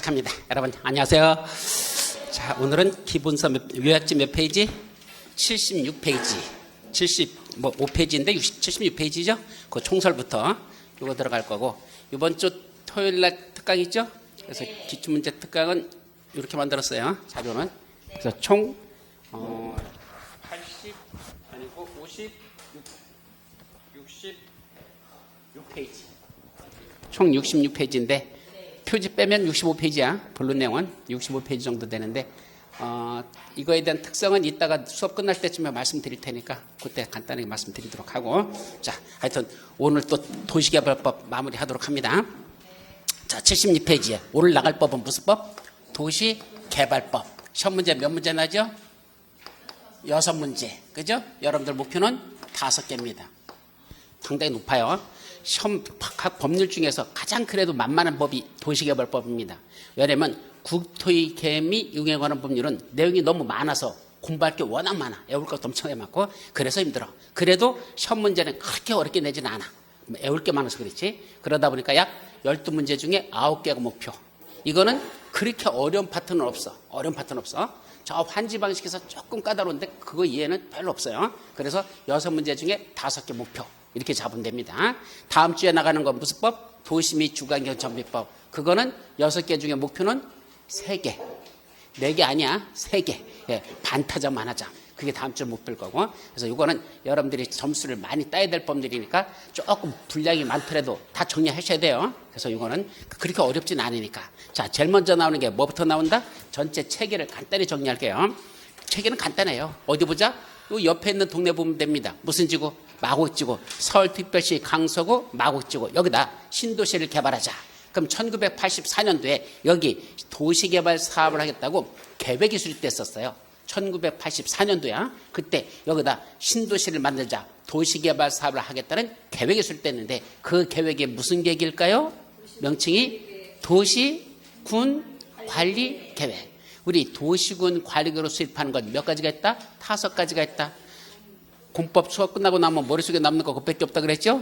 시작합니다. 여러분 안녕하세요. 자, 오늘은 기본서 요약지 몇 페이지? 76페이지. 75페이지인데 76페이지죠? 그 총설부터 이거 들어갈 거고, 이번 주 토요일 날 특강 있죠? 그래서 기출문제 특강은 이렇게 만들었어요. 자료는. 그래서 총 80 아니고 66페이지. 총 66페이지인데 표지 빼면 65페이지야. 본론 내용은 65페이지 정도 되는데, 이거에 대한 특성은 이따가 수업 끝날 때쯤에 말씀드릴 테니까 그때 간단하게 말씀드리도록 하고, 자, 하여튼 오늘 또 도시개발법 마무리하도록 합니다. 자, 76페이지에 오늘 나갈 법은 무슨 법? 도시개발법. 시험 문제 몇 문제 나죠? 6문제. 그죠? 여러분들 목표는 5개입니다. 상당히 높아요. 시험 각 법률 중에서 가장 그래도 만만한 법이 도시개발법입니다. 왜냐하면 국토의 개미 이용에 관한 법률은 내용이 너무 많아서 공부할 게 워낙 많아. 외울 것도 엄청 많고 그래서 힘들어. 그래도 시험 문제는 그렇게 어렵게 내지는 않아. 외울 게 많아서 그렇지. 그러다 보니까 약 12문제 중에 9개가 목표. 이거는 그렇게 어려운 파트는 없어. 어려운 파트는 없어. 저 환지 방식에서 조금 까다로운데 그거 이해는 별로 없어요. 그래서 6문제 중에 5개 목표. 이렇게 잡으면 됩니다. 다음 주에 나가는 건 무슨 법? 도시 및 주거환경 정비법. 그거는 6개 중에 목표는 3개. 4개 아니야. 3개. 예, 반타점 하나점. 그게 다음 주 목표일 거고. 그래서 이거는 여러분들이 점수를 많이 따야 될 법들이니까 조금 분량이 많더라도 다 정리하셔야 돼요. 그래서 이거는 그렇게 어렵진 않으니까. 자, 제일 먼저 나오는 게 뭐부터 나온다? 전체 체계를 간단히 정리할게요. 체계는 간단해요. 어디 보자? 요 옆에 있는 동네 보면 됩니다. 무슨 지구? 마곡지구. 서울특별시 강서구 마곡지구. 여기다 신도시를 개발하자. 그럼 1984년도에 여기 도시개발 사업을 하겠다고 계획이 수립됐었어요. 1984년도야. 그때 여기다 신도시를 만들자. 도시개발 사업을 하겠다는 계획이 수립됐는데 그 계획이 무슨 계획일까요? 명칭이 도시군관리계획. 우리 도시군 관리계획으로 수립하는 건 몇 가지가 있다? 5가지가 있다. 공법 수업 끝나고 나면 머릿속에 남는 거 그것밖에 없다 그랬죠?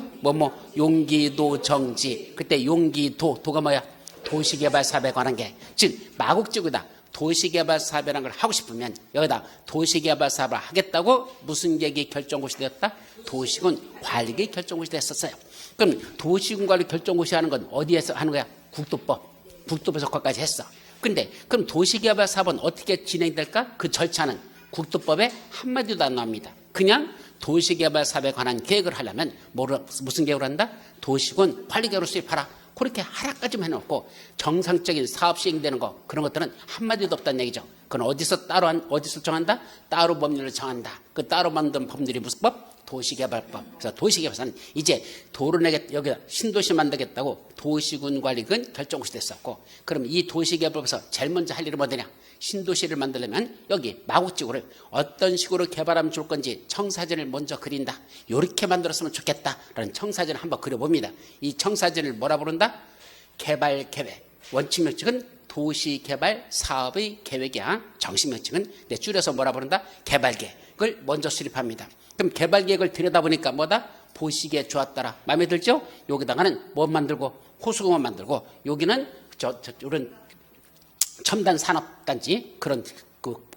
용기도 정지. 그때 용기도, 도가 뭐야? 도시개발 사업에 관한 게. 즉, 마곡지구다. 도시개발 사업이라는 걸 하고 싶으면 여기다 도시개발 사업을 하겠다고 무슨 계획이 결정고시 되었다? 도시군 관리계획 결정고시 됐었어요. 그럼 도시군 관리 결정고시 하는 건 어디에서 하는 거야? 국도법. 국도법에서 거기까지 했어. 근데 그럼 도시개발 사업은 어떻게 진행될까? 그 절차는 국도법에 한마디도 안 나옵니다. 그냥 도시개발 사업에 관한 계획을 하려면 무슨 계획을 한다? 도시군 관리계획으로 수립하라. 그렇게 하라까지만 해놓고 정상적인 사업 시행되는 거 그런 것들은 한마디도 없다는 얘기죠. 그건 어디서 정한다? 따로 법률을 정한다. 그 따로 만든 법률이 무슨 법? 도시개발법. 그래서 도시개발사는 이제 도로 여기다 신도시 만들겠다고 도시군 관리군 결정고시 됐었고, 그럼 이 도시개발법에서 제일 먼저 할 일은 뭐냐? 신도시를 만들려면 여기 마곡지구를 어떤 식으로 개발하면 좋을 건지 청사진을 먼저 그린다. 이렇게 만들었으면 좋겠다라는 청사진을 한번 그려봅니다. 이 청사진을 뭐라 부른다? 개발계획. 원칙 명칭은 도시개발 사업의 계획이야. 정식 명칭은 줄여서 뭐라 부른다? 개발계획을 먼저 수립합니다. 그럼 개발계획을 들여다보니까 뭐다? 보시기에 좋았더라. 마음에 들죠? 여기다가는 뭐 만들고? 호수공원 만들고, 여기는 이런 첨단 산업단지, 그런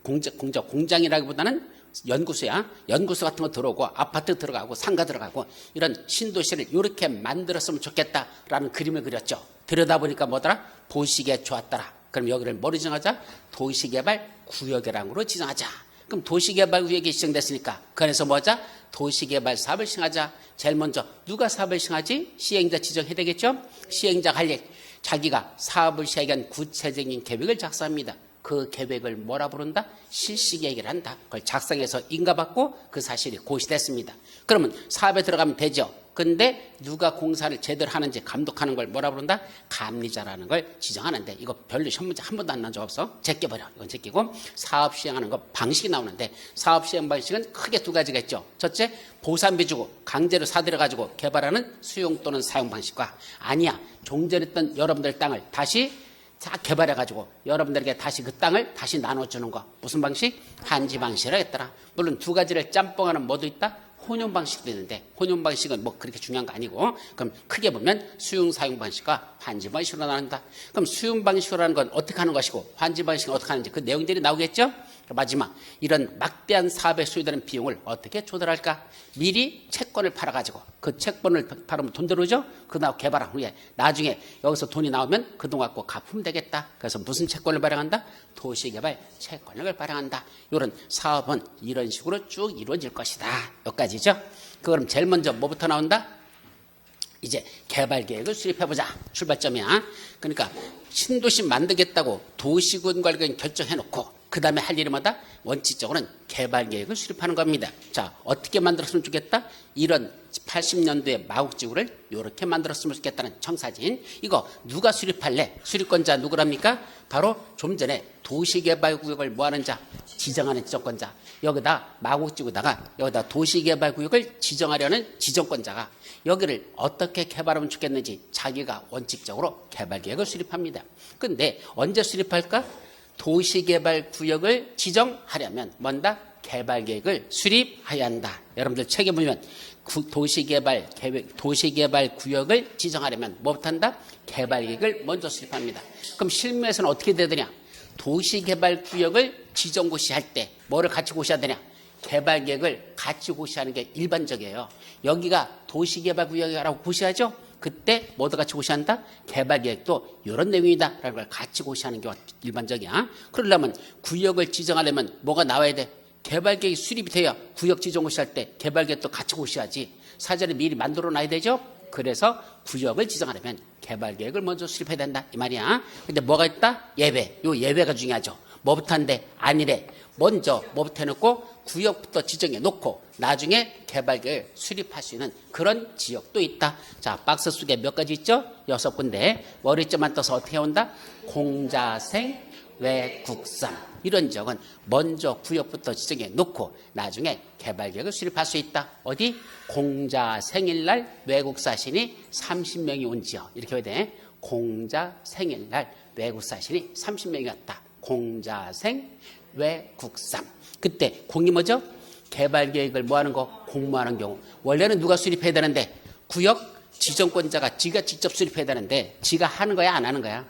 공장이라기보다는 연구소야. 연구소 같은 거 들어오고 아파트 들어가고 상가 들어가고 이런 신도시를 이렇게 만들었으면 좋겠다라는 그림을 그렸죠. 들여다보니까 뭐더라? 보시기에 좋았더라. 그럼 여기를 뭐로 지정하자? 도시개발 구역이라고 지정하자. 그럼 도시개발 구역이 지정됐으니까 그래서 뭐자? 도시개발 사업을 시행하자. 제일 먼저 누가 사업을 시행하지? 시행자 지정해야 되겠죠? 시행자가 할 일. 자기가 사업을 시행한 구체적인 계획을 작성합니다. 그 계획을 뭐라 부른다? 실시계획을 한다. 그걸 작성해서 인가받고 그 사실이 고시됐습니다. 그러면 사업에 들어가면 되죠. 근데 누가 공사를 제대로 하는지 감독하는 걸 뭐라 부른다? 감리자라는 걸 지정하는데, 이거 별로 시험 문제 한 번도 안 난 적 없어. 제껴버려. 이건 제끼고, 사업 시행하는 거 방식이 나오는데, 사업 시행 방식은 크게 2가지가 있죠. 첫째, 보상비 주고 강제로 사들여가지고 개발하는 수용 또는 사용 방식과, 아니야, 종전했던 여러분들 땅을 다시 다 개발해가지고 여러분들에게 다시 그 땅을 다시 나눠주는 거. 무슨 방식? 한지 방식이라 했더라. 물론 2가지를 짬뽕하는 뭐도 있다? 혼용 방식도 있는데 혼용 방식은 뭐 그렇게 중요한 거 아니고 그럼 크게 보면 수용 사용 방식과 환지 방식으로 나눈다. 그럼 수용 방식으로 하는 건 어떻게 하는 것이고 환지 방식은 어떻게 하는지 그 내용들이 나오겠죠. 마지막 이런 막대한 사업에 소요되는 비용을 어떻게 조달할까? 미리 채권을 팔아가지고 그 채권을 팔으면 돈 들어오죠. 그다음 개발한 후에 나중에 여기서 돈이 나오면 그 돈 갖고 갚으면 되겠다. 그래서 무슨 채권을 발행한다? 도시개발 채권을 발행한다. 이런 사업은 이런 식으로 쭉 이루어질 것이다. 여기까지죠. 그럼 제일 먼저 뭐부터 나온다? 이제 개발계획을 수립해보자. 출발점이야. 그러니까 신도시 만들겠다고 도시군 관리관 결정해놓고 그 다음에 할 일이 뭐다? 원칙적으로는 개발계획을 수립하는 겁니다. 자, 어떻게 만들었으면 좋겠다? 이런 80년도에 마곡지구를 이렇게 만들었으면 좋겠다는 청사진. 이거 누가 수립할래? 수립권자 누구랍니까? 바로 좀 전에 도시개발구역을 뭐하는 자? 지정하는 지정권자. 여기다 마곡지구다가 여기다 도시개발구역을 지정하려는 지정권자가 여기를 어떻게 개발하면 좋겠는지 자기가 원칙적으로 개발계획을 수립합니다. 근데 언제 수립할까? 도시개발구역을 지정하려면 뭔다? 개발계획을 수립해야 한다. 여러분들 책에 보면 도시개발구역을 지정하려면 뭐부터 한다? 개발계획을 먼저 수립합니다. 그럼 실무에서는 어떻게 되느냐? 도시개발구역을 지정고시할 때 뭐를 같이 고시해야 되냐? 개발계획을 같이 고시하는 게 일반적이에요. 여기가 도시개발구역이라고 고시하죠? 그때 뭐도 같이 고시한다? 개발계획도 이런 내용이다 라는 걸 같이 고시하는 게 일반적이야. 그러려면 구역을 지정하려면 뭐가 나와야 돼? 개발계획이 수립이 돼야 구역 지정 고시할 때 개발계획도 같이 고시하지. 사전에 미리 만들어 놔야 되죠? 그래서 구역을 지정하려면 개발계획을 먼저 수립해야 된다 이 말이야. 근데 뭐가 있다? 예외. 요 예외가 중요하죠. 뭐부터 한대? 아니래. 먼저 뭐부터 해놓고 구역부터 지정해 놓고 나중에 개발계획을 수립할 수 있는 그런 지역도 있다. 자, 박스 속에 몇 가지 있죠? 6군데. 머리점만 떠서 어떻게 온다? 공자생, 외국산. 이런 지역은 먼저 구역부터 지정해 놓고 나중에 개발계획을 수립할 수 있다. 어디? 공자 생일날 외국사신이 30명이 온 지역. 이렇게 해야 돼. 공자 생일날 외국사신이 30명이었다. 공자생, 외국산. 그때 공이 뭐죠? 개발계획을 뭐하는 거? 공모하는 경우. 원래는 누가 수립해야 되는데 구역 지정권자가 지가 직접 수립해야 되는데 지가 하는 거야 안 하는 거야?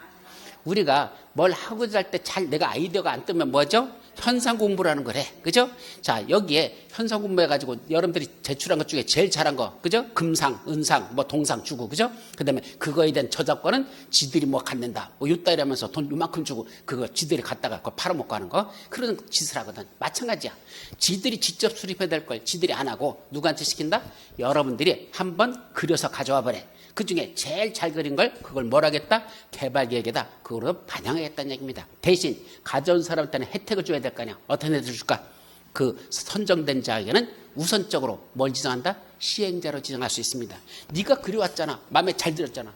우리가 뭘 하고자 할 때 잘 내가 아이디어가 안 뜨면 뭐죠? 현상 공부를 하는 거래. 그죠? 자, 여기에 현상 공부해가지고 여러분들이 제출한 것 중에 제일 잘한 거. 그죠? 금상, 은상, 뭐 동상 주고. 그죠? 그 다음에 그거에 대한 저작권은 지들이 뭐 갖는다. 뭐 요따 이러면서 돈 요만큼 주고 그거 지들이 갖다가 그거 팔아먹고 하는 거. 그런 짓을 하거든. 마찬가지야. 지들이 직접 수립해야 될 걸 지들이 안 하고 누구한테 시킨다? 여러분들이 한번 그려서 가져와 버려. 그 중에 제일 잘 그린 걸 그걸 뭘 하겠다? 개발계획에다 그걸로 반영하겠다는 얘기입니다. 대신 가져온 사람한테는 혜택을 줘야 될 거 아니야. 어떤 혜택을 줄까? 그 선정된 자에게는 우선적으로 뭘 지정한다? 시행자로 지정할 수 있습니다. 네가 그려왔잖아. 마음에 잘 들었잖아.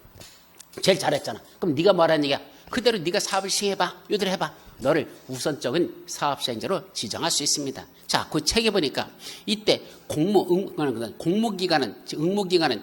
제일 잘했잖아. 그럼 네가 뭐라는 얘기야? 그대로 네가 사업을 시행해봐. 요대로 해봐. 너를 우선적인 사업 시행자로 지정할 수 있습니다. 자, 그 책에 보니까 이때 공모기간은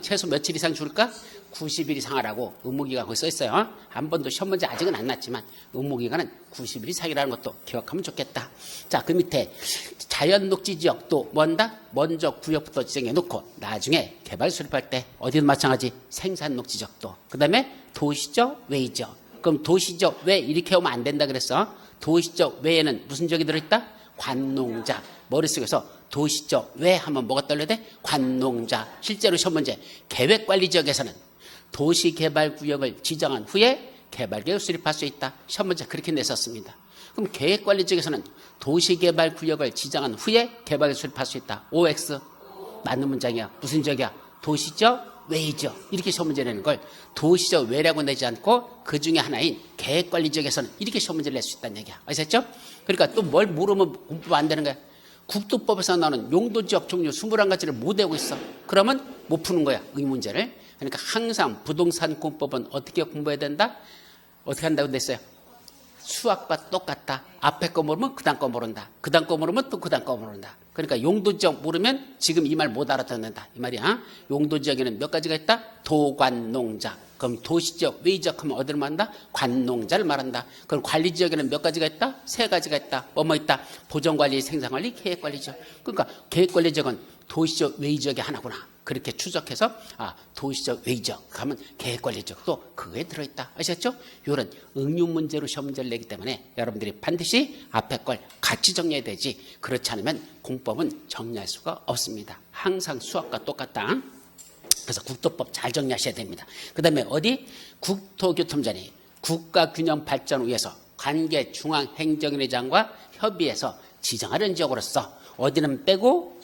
최소 며칠 이상 줄까? 90일 이상 하라고 의무기간 거기 써 있어요. 한 번도 시험 문제 아직은 안 났지만 의무기간은 90일 이상이라는 것도 기억하면 좋겠다. 자, 그 밑에 자연녹지 지역도 뭔다? 먼저 구역부터 지정해 놓고 나중에 개발 수립할 때 어디든 마찬가지 생산녹지 지역도. 그 다음에 도시적, 외지역. 그럼 도시적, 외 이렇게 오면 안 된다 그랬어. 도시적 외에는 무슨 지역이 들어있다? 관농자. 머릿속에서 도시적 외 하면 뭐가 떠올려야 돼? 관농자. 실제로 시험 문제 계획관리지역에서는 도시개발구역을 지정한 후에 개발계획을 수립할 수 있다. 시험 문제 그렇게 냈었습니다. 그럼 계획관리지역에서는 도시개발구역을 지정한 후에 개발계획을 수립할 수 있다. OX 맞는 문장이야. 무슨 지역이야? 도시적 외죠. 이렇게 시험 문제 내는 걸 도시적 외라고 내지 않고 그 중에 하나인 계획관리지역에서는 이렇게 시험 문제를 낼 수 있다는 얘기야. 아셨죠? 그러니까 또 뭘 물으면 공부가 안 되는 거야. 국토법에서 나오는 용도지역 종류 21가지를 못 외우고 있어. 그러면 못 푸는 거야. 이 문제를. 그러니까 항상 부동산 공법은 어떻게 공부해야 된다? 어떻게 한다고 됐어요? 수학과 똑같다. 앞에 거 모르면 그 다음 거 모른다. 그 다음 거 모르면 또 그 다음 거 모른다. 그러니까 용도지역 모르면 지금 이 말 못 알아듣는다. 이 말이야. 용도지역에는 몇 가지가 있다? 도관농자. 그럼 도시지역, 외지역 하면 어디를 말한다? 관농자를 말한다. 그럼 관리지역에는 몇 가지가 있다? 3가지가 있다. 뭐뭐 있다? 보존관리, 생산관리, 계획관리지역. 그러니까 계획관리지역은 도시적 외의적이 하나구나. 그렇게 추적해서 도시적 외의적 하면 계획관리적도 그거에 들어있다. 아셨죠? 이런 응용 문제로 시험 문제를 내기 때문에 여러분들이 반드시 앞에 걸 같이 정리해야 되지. 그렇지 않으면 공법은 정리할 수가 없습니다. 항상 수학과 똑같다. 그래서 국토법 잘 정리하셔야 됩니다. 그 다음에 어디? 국토교통부장이 국가균형 발전을 위해서 관계 중앙행정위원장과 협의해서 지정하는 지역으로서 어디는 빼고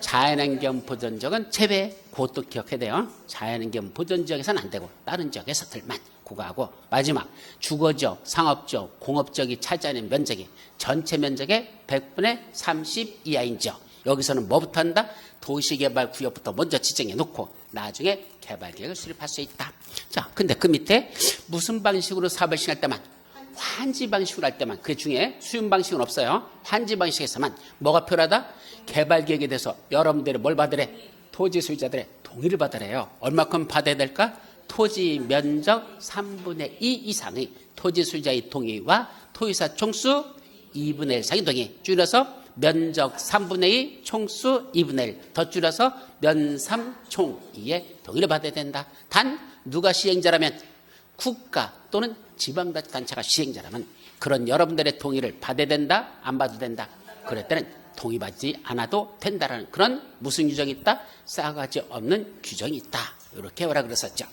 자연환경 보전지역은 제외. 그것도 기억해야 돼요. 자연환경 보전지역에서는 안 되고 다른 지역에서들만 그거하고 마지막 주거지역, 상업지역, 공업지역이 차지하는 면적이 전체 면적의 100분의 30 이하인 지역. 여기서는 뭐부터 한다? 도시개발구역부터 먼저 지정해 놓고 나중에 개발계획을 수립할 수 있다. 자, 근데 그 밑에 무슨 방식으로 사업을 시행할 때만 환지 방식으로 할 때만 그 중에 수용 방식은 없어요. 환지 방식에서만 뭐가 필요하다? 개발계획에 대해서 여러분들이 뭘 받으래? 토지 소유자들의 동의를 받으래요. 얼마큼 받아야 될까? 토지 면적 3분의 2 이상의 토지 소유자의 동의와 토지사 총수 2분의 1 이상의 동의. 줄여서 면적 3분의 2, 총수 2분의 1. 더 줄여서 면3 총 2의 동의를 받아야 된다. 단 누가 시행자라면 국가 또는 지방단체가 시행자라면 그런 여러분들의 동의를 받아야 된다? 안 받아도 된다? 그럴 때는 동의받지 않아도 된다라는 그런 무슨 규정이 있다? 싸가지 없는 규정이 있다. 이렇게 뭐라 그랬었죠.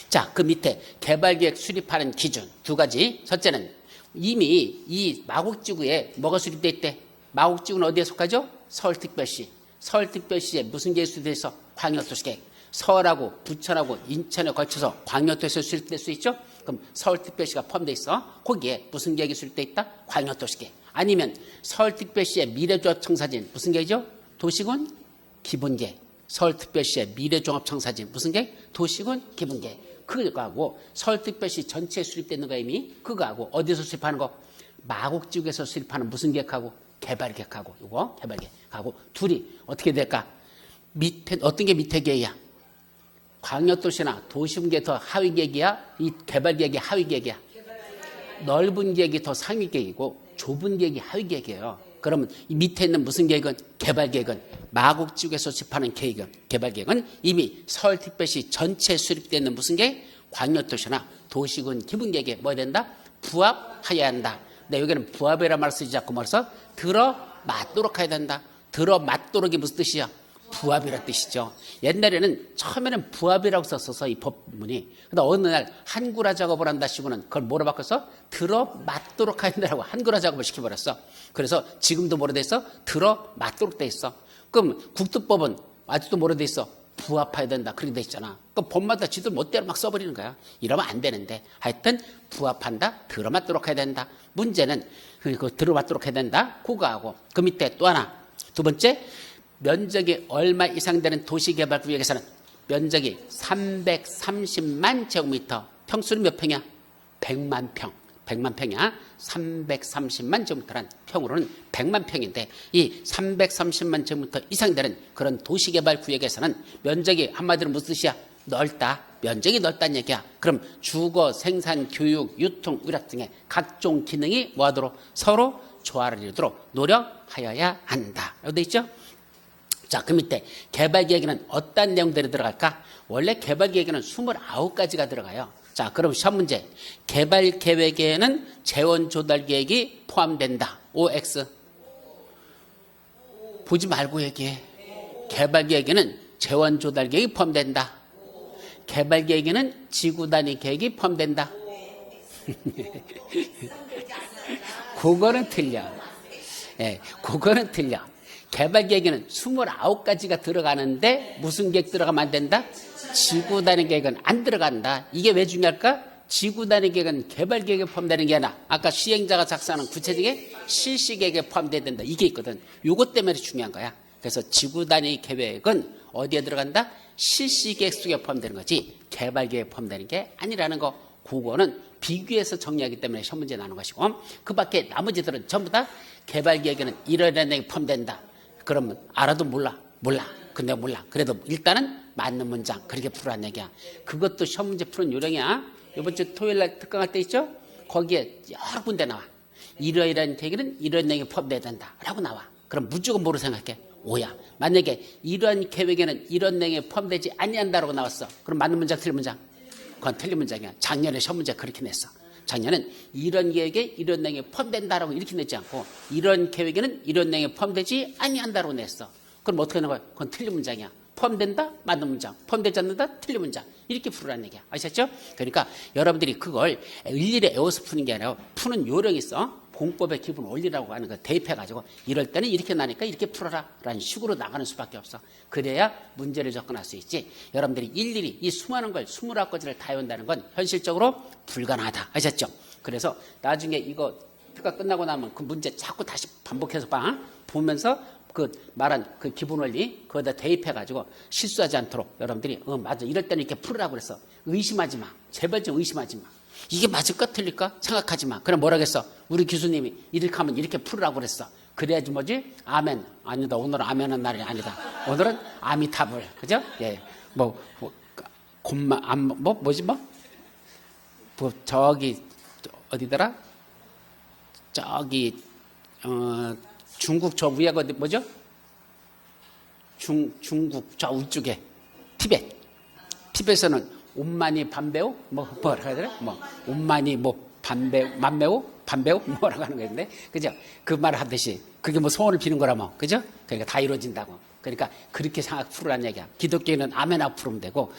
자, 그 밑에 개발계획 수립하는 기준 두 가지. 첫째는 이미 이 마곡지구에 뭐가 수립되어 있대? 마곡지구는 어디에 속하죠? 서울특별시. 서울특별시에 무슨 계획이 수립되어 있어? 광역도시계획. 서울하고 부천하고 인천에 걸쳐서 광역도시가 수립될 수 있죠? 그럼 서울특별시가 포함되어 있어. 거기에 무슨 계획이 수립되어 있다? 광역도시계획. 아니면 서울특별시의 미래조합청사진 무슨 계획이죠? 도시군 기본계획. 서울특별시의 미래종합청사진 무슨 계획? 도시군 기본계획. 그거하고 서울특별시 전체에 수립되는 거 이미 그거하고 어디서 수립하는 거? 마곡지구에서 수립하는 무슨 계획하고? 개발계획하고 이거 개발계획하고 둘이 어떻게 될까? 밑에 어떤 게 밑에 계획이야? 광역도시나 도시분계획이 더 하위 계획이야? 이 개발계획이 하위 계획이야? 넓은 계획이 더 상위 계획이고 좁은 계획이 하위 계획이에요. 그러면 이 밑에 있는 무슨 계획은? 개발계획은 마곡지구에서 수립하는 계획은 개발계획은 이미 서울특별시 전체에 수립되어 있는 무슨 계획? 광역도시나 도시군 기본계획에 뭐 해야 된다? 부합하여야 한다. 근데 여기는 부합이라는 말을 쓰지 않고 말해서 들어맞도록 해야 된다. 들어맞도록이 무슨 뜻이야? 부합이라는 뜻이죠. 옛날에는 처음에는 부합이라고 썼어서 이 법문이. 근데 어느 날 한글화 작업을 한다 시고는 그걸 뭐로 바꿔서 들어맞도록 해야 된다고 한글화 작업을 시켜버렸어. 그래서 지금도 뭐로 돼 있어? 들어맞도록 돼 있어. 그럼 국토법은 아직도 뭐로 돼 있어? 부합해야 된다. 그렇게 돼 있잖아. 그 법마다 지들 멋대로 막 써버리는 거야. 이러면 안 되는데. 하여튼 부합한다. 들어맞도록 해야 된다. 문제는 그 들어맞도록 해야 된다. 그거하고 그 밑에 또 하나. 두 번째. 면적이 얼마 이상 되는 도시개발구역에서는 면적이 330만 제곱미터. 평수는 몇 평이야? 100만 평. 100만 평이야. 330만 제곱미터란 평으로는 100만 평인데 이 330만 제곱미터 이상 되는 그런 도시개발구역에서는 면적이 한마디로 무슨 뜻이야? 넓다. 면적이 넓다는 얘기야. 그럼 주거, 생산, 교육, 유통, 의료 등의 각종 기능이 뭐하도록 서로 조화를 이루도록 노력하여야 한다. 여기 돼 있죠? 자, 그 밑에 개발계획에는 어떤 내용들이 들어갈까? 원래 개발계획에는 29가지가 들어가요. 자, 그럼 시험 문제. 개발계획에는 재원조달계획이 포함된다. OX. 보지 말고 얘기해. 개발계획에는 재원조달계획이 포함된다. 개발계획에는 지구단위 계획이 포함된다. 그거는 틀려. 예, 그거는 틀려. 개발계획에는 29가지가 들어가는데 무슨 계획 들어가면 안 된다? 지구단위 계획은 안 들어간다. 이게 왜 중요할까? 지구단위 계획은 개발계획에 포함되는 게 아니라 아까 시행자가 작성하는 구체적인 실시계획에 포함돼야 된다. 이게 있거든. 요것 때문에 중요한 거야. 그래서 지구단위 계획은 어디에 들어간다? 실시계획 속에 포함되는 거지 개발계획에 포함되는 게 아니라는 거. 그거는 비교해서 정리하기 때문에 시험 문제 나오는 것이고 그 밖에 나머지들은 전부 다 개발계획에는 이런 내용이 포함된다. 그러면 알아도 몰라. 근데 몰라. 그래도 일단은 맞는 문장 그렇게 풀어란 얘기야. 그것도 시험 문제 푸는 요령이야. 이번 주 토요일 날 특강할 때 있죠? 거기에 여러 군데 나와. 이러이러한 계획에는 이런 내용이 포함돼야 된다 라고 나와. 그럼 무조건 뭐로 생각해? 오야. 만약에 이런 계획에는 이런 내용이 포함되지 아니한다라고 나왔어. 그럼 맞는 문장 틀린 문장? 그건 틀린 문장이야. 작년에 시험 문제 그렇게 냈어. 작년엔 이런 계획에 이런 내용이 포함된다라고 이렇게 냈지 않고 이런 계획에는 이런 내용이 포함되지 아니한다라고 냈어. 그럼 어떻게 하는 거야? 그건 틀린 문장이야. 포함된다? 맞는 문장. 포함되지 않는다? 틀린 문장. 이렇게 풀으라는 얘기야. 아셨죠? 그러니까 여러분들이 그걸 일일이 외워서 푸는 게 아니라 푸는 요령이 있어. 공법의 기본 원리라고 하는 거 대입해가지고 이럴 때는 이렇게 나니까 이렇게 풀어라 라는 식으로 나가는 수밖에 없어. 그래야 문제를 접근할 수 있지. 여러분들이 일일이 이 수많은 걸 20가지를 다 외운다는 건 현실적으로 불가능하다. 아셨죠? 그래서 나중에 이거 표가 끝나고 나면 그 문제 자꾸 다시 반복해서 보면서 그 말한 그 기본 원리 거기다 대입해가지고 실수하지 않도록 여러분들이 맞아 이럴 때는 이렇게 풀으라고 그랬어. 의심하지 마. 제발 좀 의심하지 마. 이게 맞을까 틀릴까 생각하지 마. 그럼 뭐라겠어? 우리 교수님이 이렇게 하면 이렇게 풀으라고 그랬어. 그래야지 뭐지? 아멘. 아니다. 오늘은 아멘한 날이 아니다. 오늘은 아미타불. 그죠? 예. 저기 어디더라? 저기 중국 저 위에 어디 뭐죠? 중국 저 위쪽에 티벳에는 온만이 반배우 뭐라고 해야 되나? 온만이 만배우 반배우 뭐라고 하는 건데 그죠? 그 말 하듯이 그게 소원을 비는 거라면 그죠? 그러니까 다 이루어진다고. 그러니까 그렇게 생각 풀으라는 얘기야. 기독교는 아멘아 풀으면 되고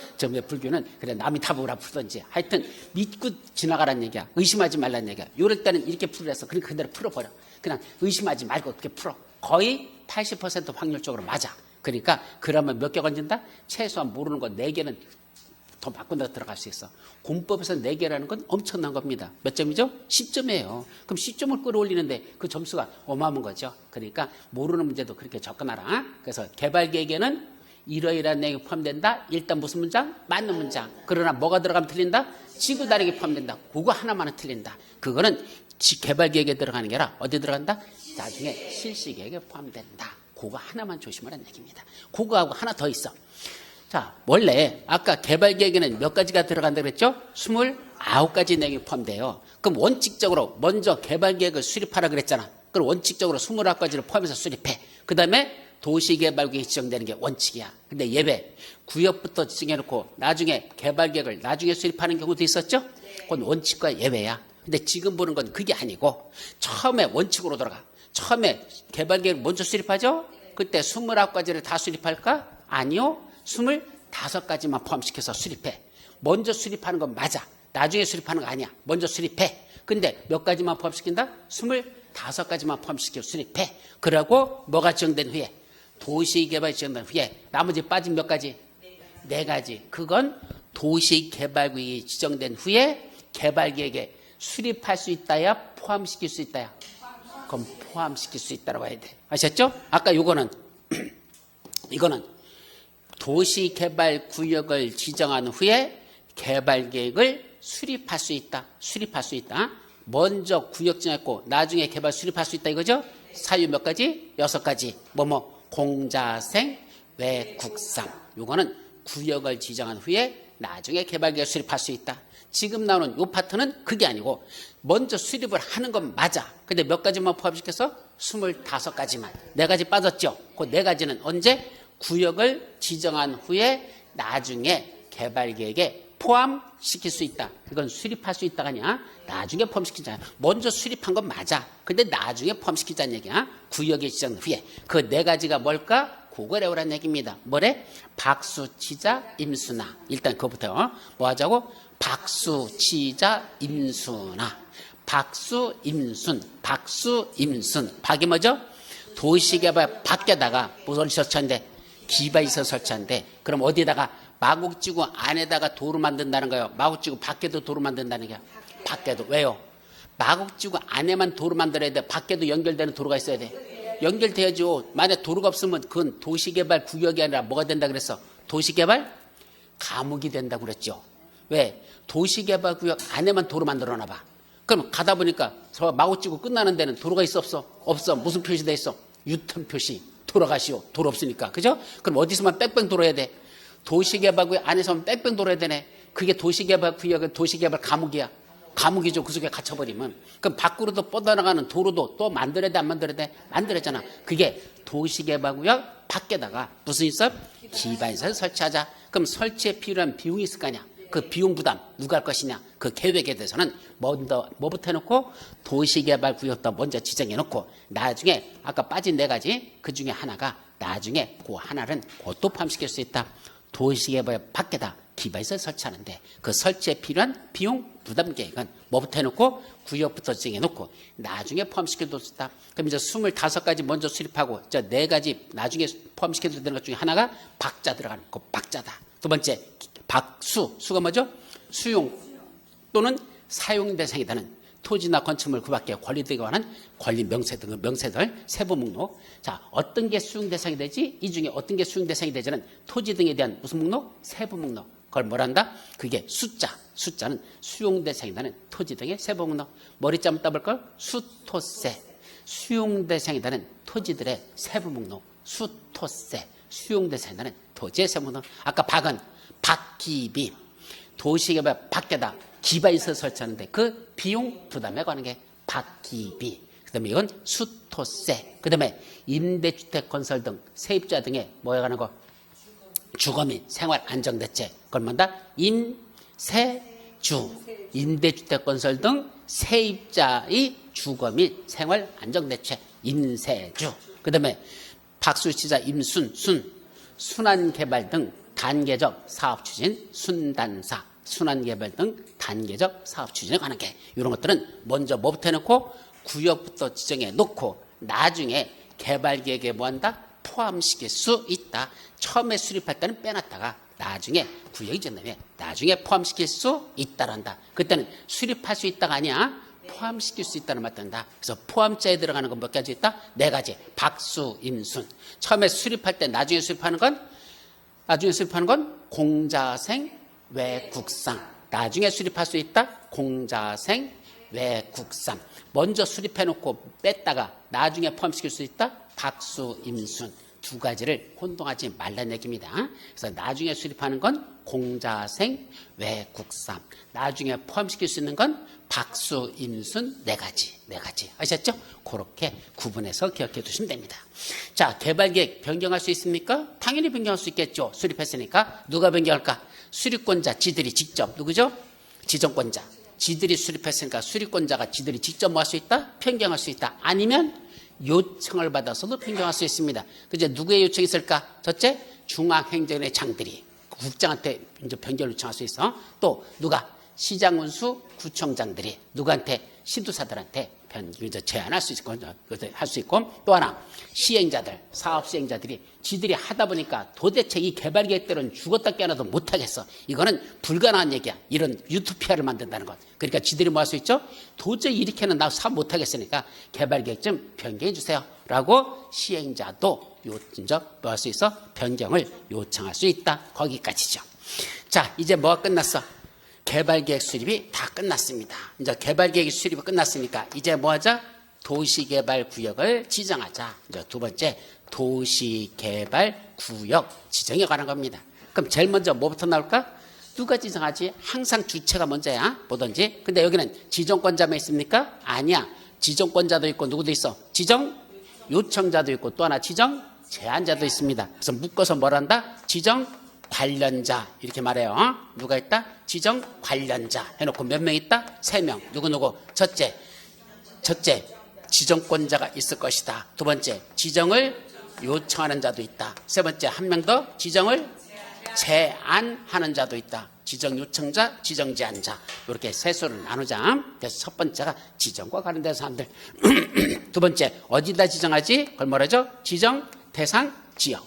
불교는 그래 남이 타부라 풀든지 하여튼 믿고 지나가라는 얘기야. 의심하지 말라는 얘기야. 이럴 때는 이렇게 풀으래서 그러니까 그대로 풀어버려. 그냥 의심하지 말고 그렇게 풀어. 거의 80% 확률적으로 맞아. 그러니까 그러면 몇 개 건진다? 최소한 모르는 거 4개는 더 바꾼다 들어갈 수 있어. 공법에서 4개라는 건 엄청난 겁니다. 몇 점이죠? 10점이에요. 그럼 10점을 끌어올리는데 그 점수가 어마어마한 거죠. 그러니까 모르는 문제도 그렇게 접근하라. 그래서 개발계획에는 이러이러한 내용이 포함된다. 일단 무슨 문장? 맞는 문장. 그러나 뭐가 들어가면 틀린다? 지구 다르게 포함된다. 그거 하나만은 틀린다. 그거는 개발계획에 들어가는 게 아니라 어디 들어간다? 나중에 실시계획에 포함된다. 그거 하나만 조심하라는 얘기입니다. 그거하고 하나 더 있어. 자, 원래 아까 개발계획에는 몇 가지가 들어간다 그랬죠? 29가지 내용이 포함돼요. 그럼 원칙적으로 먼저 개발계획을 수립하라 그랬잖아. 그럼 원칙적으로 29가지를 포함해서 수립해. 그 다음에 도시개발구역이 지정되는 게 원칙이야. 근데 예외, 구역부터 지정해놓고 나중에 개발계획을 나중에 수립하는 경우도 있었죠? 그건 원칙과 예외야. 근데 지금 보는 건 그게 아니고 처음에 원칙으로 들어가. 처음에 개발계획을 먼저 수립하죠? 그때 29가지를 다 수립할까? 아니요. 25가지만 포함시켜서 수립해. 먼저 수립하는 건 맞아. 나중에 수립하는 거 아니야. 먼저 수립해. 근데 몇 가지만 포함시킨다? 25가지만 포함시켜 수립해. 그러고 뭐가 지정된 후에? 도시개발이 지정된 후에 나머지 빠진 몇 가지? 4가지. 그건 도시개발구역이 지정된 후에 개발계획에 수립할 수 있다야 포함시킬 수 있다야? 그럼 포함시킬 수 있다라고 해야 돼. 아셨죠? 아까 요거는 이거는 도시개발구역을 지정한 후에 개발계획을 수립할 수 있다. 수립할 수 있다. 먼저 구역 정했고 나중에 개발 수립할 수 있다 이거죠? 사유 몇 가지? 6가지. 공자생, 외국상. 요거는 구역을 지정한 후에 나중에 개발계획 수립할 수 있다. 지금 나오는 요 파트는 그게 아니고 먼저 수립을 하는 건 맞아. 근데 몇 가지만 포함시켜서 25가지만. 4가지 빠졌죠? 그 4가지는 언제? 구역을 지정한 후에 나중에 개발계획에 포함시킬 수 있다. 이건 수립할 수 있다가 아니야. 나중에 포함시키자. 먼저 수립한 건 맞아. 근데 나중에 포함시키자는 얘기야. 구역에 지정 후에. 그 4가지가 뭘까? 그걸 외우라는 얘기입니다. 뭐래? 박수, 치자, 임수나. 일단 그거부터 뭐 하자고? 박수, 치자, 임수나. 박수, 임순. 박수, 임순. 박이 뭐죠? 도시개발 밖에다가 무슨 설치한데? 기바 있어서 설치한데 그럼 어디에다가 마곡지구 안에다가 도로 만든다는 거예요. 마곡지구 밖에도 도로 만든다는 거예요. 밖에도. 왜요? 마곡지구 안에만 도로 만들어야 돼. 밖에도 연결되는 도로가 있어야 돼. 연결돼야죠. 만약 도로가 없으면 그건 도시개발 구역이 아니라 뭐가 된다 그랬어? 도시개발 감옥이 된다고 그랬죠. 왜? 도시개발 구역 안에만 도로 만들어놔 봐. 그럼 가다 보니까 저 마곡지구 끝나는 데는 도로가 있어 없어? 없어. 무슨 표시돼 있어? 유턴 표시. 돌아가시오. 도로 없으니까. 그죠? 그럼 어디서만 뺑뺑 돌아야 돼? 도시개발구역 안에서만 뺑뺑 돌아야 되네. 그게 도시개발구역은 도시개발 감옥이야. 감옥이죠. 그 속에 갇혀버리면. 그럼 밖으로도 뻗어나가는 도로도 또 만들어야 돼, 안 만들어야 돼? 만들었잖아. 그게 도시개발구역 밖에다가 무슨 있어? 기반시설 설치하자. 그럼 설치에 필요한 비용이 있을 거 아니야. 그 비용 부담 누가 할 것이냐. 그 계획에 대해서는 뭐부터 해놓고 도시개발구역도 먼저 지정해놓고 나중에 아까 빠진 4가지 그 중에 하나가 나중에 그 하나는 그것도 포함시킬 수 있다. 도시개발 밖에다 기반시설 설치하는데 그 설치에 필요한 비용 부담 계획은 뭐부터 해놓고 구역부터 지정해놓고 나중에 포함시켜도 있다. 그럼 이제 25가지 먼저 수립하고 저 4가지 나중에 포함시켜도 되는 것 중에 하나가 박자 들어가는 거 박자다. 두 번째 수가 뭐죠? 수용 또는 사용 대상이 되는 토지나 건축물 그 밖에 권리들에 관한 권리 명세 등의 명세들 세부 목록. 자, 어떤 게 수용 대상이 되지? 이 중에 어떤 게 수용 대상이 되지는 토지 등에 대한 무슨 목록? 세부 목록. 그걸 뭐란다? 그게 숫자는 수용 대상이 되는 토지 등의 세부 목록. 머리자 한번 따볼까요? 수토세. 수용 대상이 되는 토지들의 세부 목록. 수토세. 수용 대상이 되는 토지의 세부 목록. 아까 박은 박기비. 도시개발 밖에다 기반시설 설치하는데 그 비용 부담에 관한 게 박기비. 그 다음에 이건 수토세. 그 다음에 임대주택 건설 등 세입자 등의 뭐에 관한 거? 주거 및 생활 안정대책. 그걸 뭐다? 임세주. 임대주택 건설 등 세입자의 주거 및 생활 안정대책. 임세주. 그 다음에 박수시자 순환개발 등 단계적 사업 추진, 순단사, 순환개발 등 단계적 사업 추진에 관한 게 이런 것들은 먼저 뭐부터 해놓고 구역부터 지정해 놓고 나중에 개발계획에 뭐한다? 포함시킬 수 있다. 처음에 수립할 때는 빼놨다가 나중에 구역이 지정되면 나중에 포함시킬 수 있다란다. 그때는 수립할 수 있다가 아니야. 포함시킬 수 있다는 말 뜬다. 그래서 포함자에 들어가는 건 몇 가지 있다? 4가지. 박수, 임순. 처음에 수립할 때 나중에 수립하는 건 공자생, 외국상. 나중에 수립할 수 있다? 공자생, 외국상. 먼저 수립해놓고 뺐다가 나중에 포함시킬 수 있다? 박수, 임순. 2가지를 혼동하지 말라는 얘기입니다. 그래서 나중에 수립하는 건 공자생, 외국상. 나중에 포함시킬 수 있는 건 박수, 임순 4가지. 아셨죠? 그렇게 구분해서 기억해 두시면 됩니다. 자, 개발계획 변경할 수 있습니까? 당연히 변경할 수 있겠죠. 수립했으니까. 누가 변경할까? 수립권자, 지들이 직접. 누구죠? 지정권자. 지들이 수립했으니까 수립권자가 지들이 직접 뭐 할 수 있다? 변경할 수 있다. 아니면 요청을 받아서도 변경할 수 있습니다. 그제 누구의 요청이 있을까? 첫째, 중앙행정의 장들이 국장한테 이제 변경을 요청할 수 있어. 또 누가? 시장군수 구청장들이 누구한테? 시도사들한테 제안할 수 있고 할 수 있고 또 하나 시행자들 사업 시행자들이 지들이 하다 보니까 도대체 이 개발 계획들은 죽었다 깨어나도 못하겠어. 이거는 불가능한 얘기야. 이런 유토피아를 만든다는 것. 그러니까 지들이 뭐 할 수 있죠? 도저히 이렇게는 나 사업 못하겠으니까 개발 계획 좀 변경해 주세요 라고 시행자도 뭐 할 수 있어? 변경을 요청할 수 있다. 거기까지죠. 자, 이제 뭐가 끝났어? 개발계획 수립이 다 끝났습니다. 이제 개발계획 수립이 끝났으니까 이제 뭐 하자? 도시개발구역을 지정하자. 이제 2번째 도시개발구역 지정에 관한 겁니다. 그럼 제일 먼저 뭐부터 나올까? 누가 지정하지? 항상 주체가 먼저야. 보든지. 근데 여기는 지정권자만 있습니까? 아니야. 지정권자도 있고 누구도 있어? 지정 요청자도 있고 또 하나 지정 제한자도 있습니다. 그래서 묶어서 뭘 한다? 지정 관련자 이렇게 말해요. 누가 있다? 지정 관련자 해놓고 몇 명 있다? 3명. 누구? 첫째 지정권자가 있을 것이다. 2번째 지정을 요청하는 자도 있다. 3번째 한 명 더 지정을 제안하는 자도 있다. 지정 요청자, 지정 제안자 이렇게 세수를 나누자. 그래서 첫 번째가 지정과 관련된 사람들. 2번째 어디다 지정하지? 그걸 뭐라죠? 지정 대상 지역.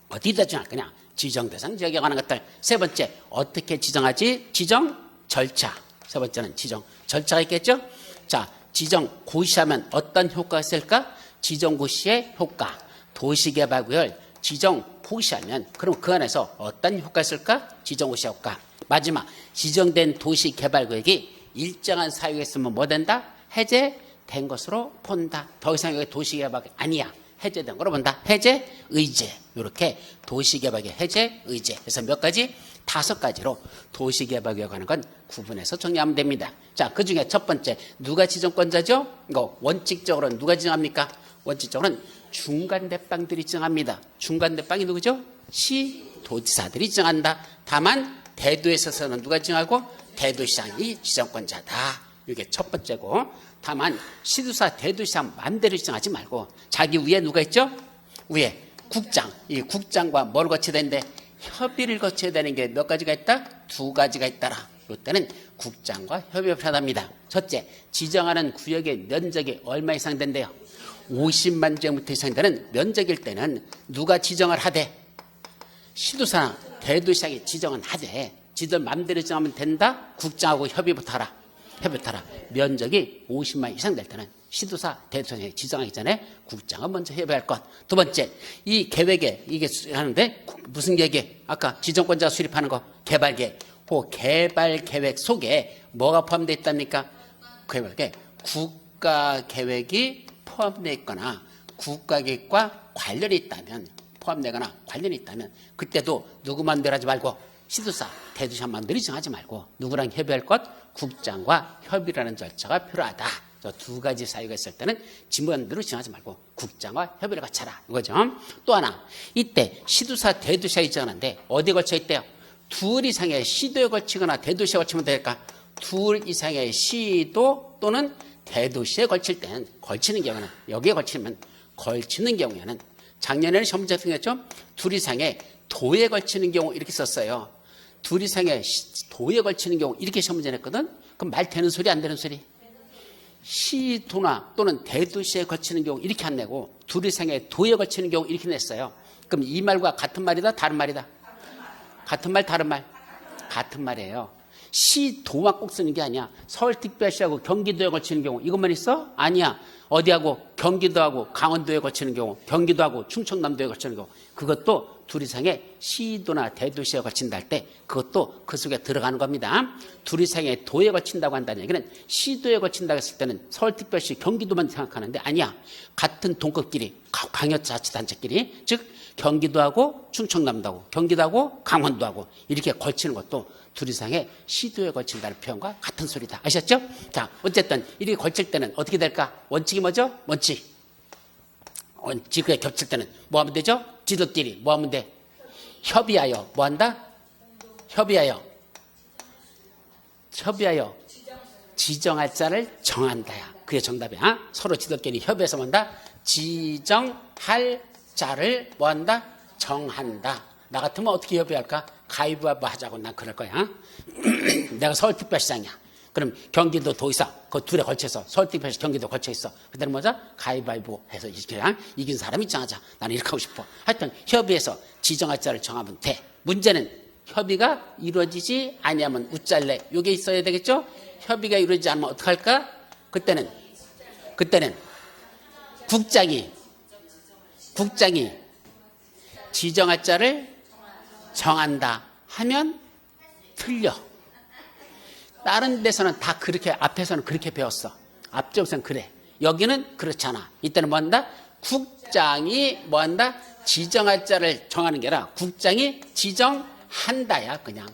어디다 지정할 거냐? 지정 대상 지역에 관한 것들. 3번째 어떻게 지정하지? 지정 절차. 3번째는 지정 절차가 있겠죠. 자, 지정 고시하면 어떤 효과가 있을까? 지정 고시의 효과. 도시개발구역을 지정 고시하면 그럼 그 안에서 어떤 효과가 있을까? 지정 고시 효과. 마지막 지정된 도시개발구역이 일정한 사유에 있으면 뭐 된다? 해제된 것으로 본다. 더 이상 여기 도시개발구역 아니야. 해제된 거로 본다. 해제, 의제. 이렇게 도시개발의 해제, 의제. 그래서 몇 가지? 다섯 가지로 도시개발계획하는 건 구분해서 정리하면 됩니다. 자, 그 중에 첫 번째, 누가 지정권자죠? 이거 원칙적으로 누가 지정합니까? 원칙적으로는 중간대빵들이 지정합니다. 중간대빵이 누구죠? 시도지사들이 지정한다. 다만 대도에 있어서는 누가 지정하고? 대도시장이 지정권자다. 이게 첫 번째고, 다만 시도사, 대도시장 마음대로 지정하지 말고 자기 위에 누가 있죠? 위에 국장, 이 국장과 뭘 거쳐야 되는데 협의를 거쳐야 되는 게 몇 가지가 있다? 두 가지가 있다라. 이때는 국장과 협의가 필요합니다. 첫째, 지정하는 구역의 면적이 얼마 이상 된대요? 50만 제곱미터 이상 되는 면적일 때는 누가 지정을 하되? 시도사나 대도시장이 지정은 하되 지들 마음대로 지정하면 된다? 국장하고 협의부터 하라. 협의부터 하라. 면적이 50만 이상 될 때는 시도사, 대도시장이 지정하기 전에 국장은 먼저 협의할 것. 두 번째, 이 계획에 이게 하는데 무슨 계획에? 아까 지정권자가 수립하는 거 개발계획. 그 개발계획 속에 뭐가 포함되어 있답니까? 계획에 국가계획이 포함되어 있거나 국가계획과 관련이 있다면, 포함되거나 관련이 있다면 그때도 누구 마음대로 하지 말고 시도사, 대도시장 마음대로 정하지 말고 누구랑 협의할 것? 국장과 협의라는 절차가 필요하다. 두 가지 사유가 있을 때는 지문대로 정하지 말고 국장과 협의를 거쳐라. 이거죠. 또 하나, 이때 시도사, 대도시장이 정하는데 어디에 걸쳐 있대요? 둘 이상의 시도에 걸치거나 대도시에 걸치면 될까? 둘 이상의 시도 또는 대도시에 걸칠 때는, 걸치는 경우는, 여기에 걸치는 경우에는 작년에는 시험 문제 생겼죠? 둘 이상의 도에 걸치는 경우 이렇게 썼어요. 둘 이상의 도에 걸치는 경우 이렇게 시험 문제 냈거든? 그럼 말 되는 소리 안 되는 소리? 시도나 또는 대도시에 걸치는 경우 이렇게 안 내고 둘 이상의 도에 걸치는 경우 이렇게 냈어요. 그럼 이 말과 같은 말이다? 다른 말이다? 같은 말, 다른 말? 같은 말이에요. 시도만 꼭 쓰는 게 아니야. 서울특별시하고 경기도에 걸치는 경우 이것만 있어? 아니야. 어디하고? 경기도하고 강원도에 걸치는 경우, 경기도하고 충청남도에 걸치는 경우, 그것도 둘 이상의 시도나 대도시에 걸친다 할 때 그것도 그 속에 들어가는 겁니다. 둘 이상의 도에 걸친다고 한다는 얘기는 시도에 걸친다고 했을 때는 서울특별시, 경기도만 생각하는데 아니야. 같은 동급끼리, 광역자치단체끼리, 즉 경기도하고 충청남도하고 경기도하고 강원도하고 이렇게 걸치는 것도 둘 이상의 시도에 걸친다는 표현과 같은 소리다. 아셨죠? 자, 어쨌든 이렇게 걸칠 때는 어떻게 될까? 원칙이 뭐죠? 원칙에 겹칠 때는 뭐 하면 되죠? 지도끼리 뭐 하면 돼? 협의하여 뭐 한다? 협의하여 지정할 자를 정한다야. 그게 정답이야. 서로 지도끼리 협의해서 뭔다? 지정할 자를 뭐 한다? 정한다. 나 같으면 어떻게 협의할까? 가위바위보 하자고 난 그럴 거야. 내가 서울특별시장이야. 그럼 경기도 도의사 그 둘에 걸쳐서 서울특별시 경기도 걸쳐 있어. 그때는 뭐죠? 가위바위보 해서 이긴 사람이 정하자. 나는 이렇게 하고 싶어. 하여튼 협의해서 지정할 자를 정하면 돼. 문제는 협의가 이루어지지 아니하면 우짤래. 이게 있어야 되겠죠? 협의가 이루어지지 않으면 어떡할까? 그때는 국장이 지정할 자를 정한다 하면 틀려. 다른 데서는 다 그렇게, 앞에서는 그렇게 배웠어. 앞쪽에서는 그래. 여기는 그렇잖아. 이때는 뭐 한다? 국장이 뭐 한다? 지정할 자를 정하는 게 아니라 국장이 지정한다야. 그냥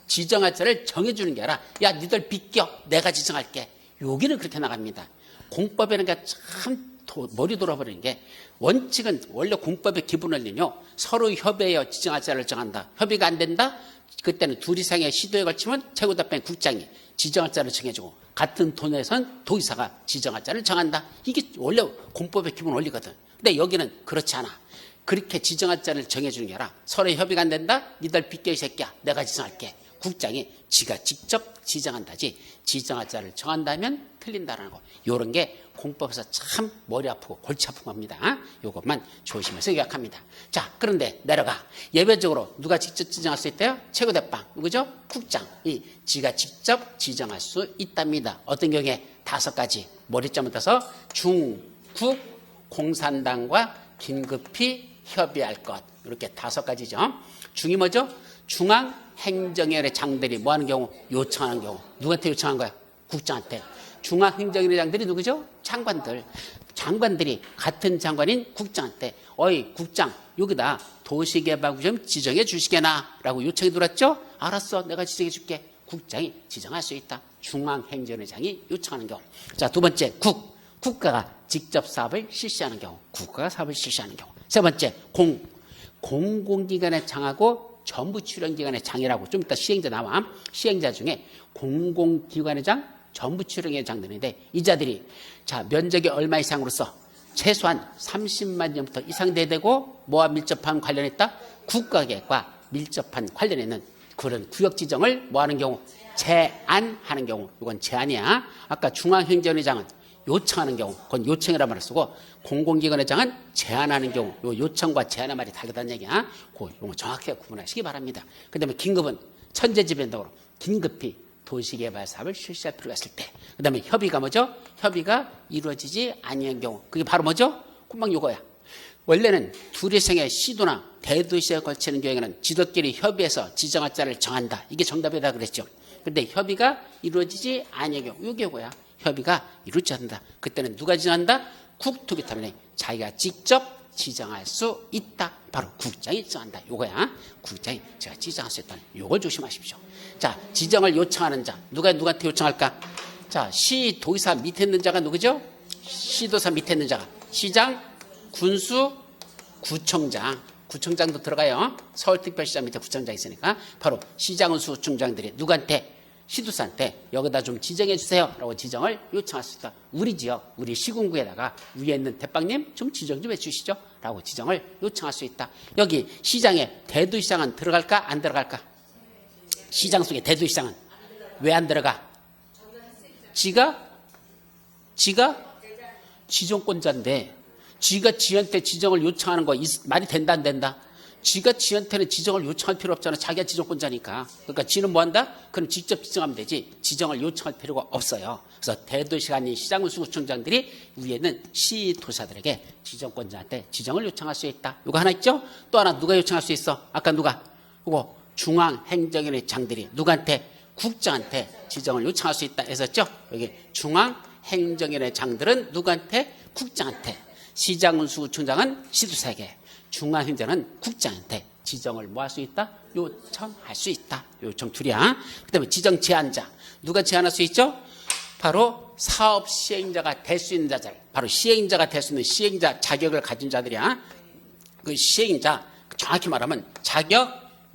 지정할 자를 정해주는 게 아니라 야 니들 비껴 내가 지정할게. 여기는 그렇게 나갑니다. 공법이라는 게 참 머리 돌아버리는 게, 원칙은 원래 공법의 기본 원리는요, 서로 협의하여 지정할 자를 정한다. 협의가 안 된다? 그때는 둘 이상의 시도에 걸치면 최고답변 국장이 지정할 자를 정해주고 같은 도내선 도의사가 지정할 자를 정한다. 이게 원래 공법의 기본 원리거든. 근데 여기는 그렇지 않아. 그렇게 지정할 자를 정해주는 게 아니라 서로 협의가 안 된다? 니들 비껴 이 새끼야. 내가 지정할게. 국장이 지가 직접 지정한다지 지정할 자를 정한다면 틀린다는 거. 이런 게 공법에서 참 머리 아프고 골치 아픈 겁니다. 이것만 조심해서 요약합니다. 자, 그런데 내려가. 예외적으로 누가 직접 지정할 수 있대요? 최고대빵. 누구죠? 국장이 지가 직접 지정할 수 있답니다. 어떤 경우에? 5가지. 머리점을 떠서 중국 공산당과 긴급히 협의할 것. 이렇게 5가지죠. 중이 뭐죠? 중앙행정위원회 장들이 뭐 하는 경우? 요청하는 경우. 누구한테 요청한 거야? 국장한테. 중앙행정위원회 장들이 누구죠? 장관들. 장관들이 같은 장관인 국장한테 어이 국장 여기다 도시개발국 좀 지정해 주시게나 라고 요청이 들어왔죠. 알았어, 내가 지정해 줄게. 국장이 지정할 수 있다. 중앙행정회장이 요청하는 경우. 자, 두 번째, 국가가 직접 사업을 실시하는 경우. 국가가 사업을 실시하는 경우. 세 번째, 공공기관의 장하고 전부 출연기관의 장이라고 좀 이따 시행자 나와. 시행자 중에 공공기관의 장, 전부 출연기관의 장 되는데 이 자들이 자 면적이 얼마 이상으로서 최소한 30만 년부터 이상 돼야 되고 뭐와 밀접한 관련했다? 국가계획과 밀접한 관련있는 그런 구역 지정을 뭐하는 경우? 제안하는 경우. 이건 제안이야. 아까 중앙행정회장은 요청하는 경우, 그건 요청이라는 말을 쓰고 공공기관의 장은 제안하는 경우. 요 요청과 제안의 말이 다르다는 얘기야. 그 용어 정확하게 구분하시기 바랍니다. 그다음에 긴급은 천재지변동으로 긴급히 도시개발 사업을 실시할 필요가 있을 때. 그다음에 협의가 뭐죠? 협의가 이루어지지 아니한 경우. 그게 바로 뭐죠? 금방 요거야. 원래는 둘이상의 시도나 대도시에 걸치는 경우에는 지도끼리 협의해서 지정할 자를 정한다. 이게 정답이다 그랬죠. 근데 협의가 이루어지지 아니한 경우. 이게 뭐야? 협의가 이루어지지 않는다. 그때는 누가 지정한다? 국토기 때문에 자기가 직접 지정할 수 있다. 바로 국장이 지정한다. 요거야. 국장이 제가 지정할 수 있다는 요걸 조심하십시오. 자, 지정을 요청하는 자. 누구한테 요청할까? 자, 시도의사 밑에 있는 자가 누구죠? 시도사 밑에 있는 자가 시장, 군수, 구청장. 구청장도 들어가요. 서울특별시장 밑에 구청장 있으니까 바로 시장은 수청장들이 누구한테? 시도사한테 여기다 좀 지정해 주세요 라고 지정을 요청할 수 있다. 우리 지역, 우리 시군구에다가 위에 있는 대빵님 좀 지정 좀 해주시죠 라고 지정을 요청할 수 있다. 여기 시장에 대도시장은 들어갈까 안 들어갈까? 시장 속에 대도시장은 왜 안 들어가? 지가 지정권자인데 지가 지한테 지정을 요청하는 거 말이 된다 안 된다? 지가 지한테는 지정을 요청할 필요 없잖아. 자기가 지정권자니까. 그러니까 지는 뭐 한다? 그럼 직접 지정하면 되지. 지정을 요청할 필요가 없어요. 그래서 대도시가 아닌 시장군수구청장들이 위에는 시도사들에게 지정권자한테 지정을 요청할 수 있다. 이거 하나 있죠? 또 하나 누가 요청할 수 있어? 아까 누가? 그거 중앙행정위원회 장들이 누구한테? 국장한테 지정을 요청할 수 있다 했었죠? 여기 중앙행정위원회 장들은 누구한테? 국장한테. 시장군수구청장은 시도사에게. 중앙행정은 국장한테 지정을 뭐 할 수 있다? 요청할 수 있다. 요청 둘이야. 그 다음에 지정 제안자. 누가 제안할 수 있죠? 바로 사업 시행자가 될 수 있는 자들. 바로 시행자가 될 수 있는 시행자 자격을 가진 자들이야. 그 시행자, 정확히 말하면 자격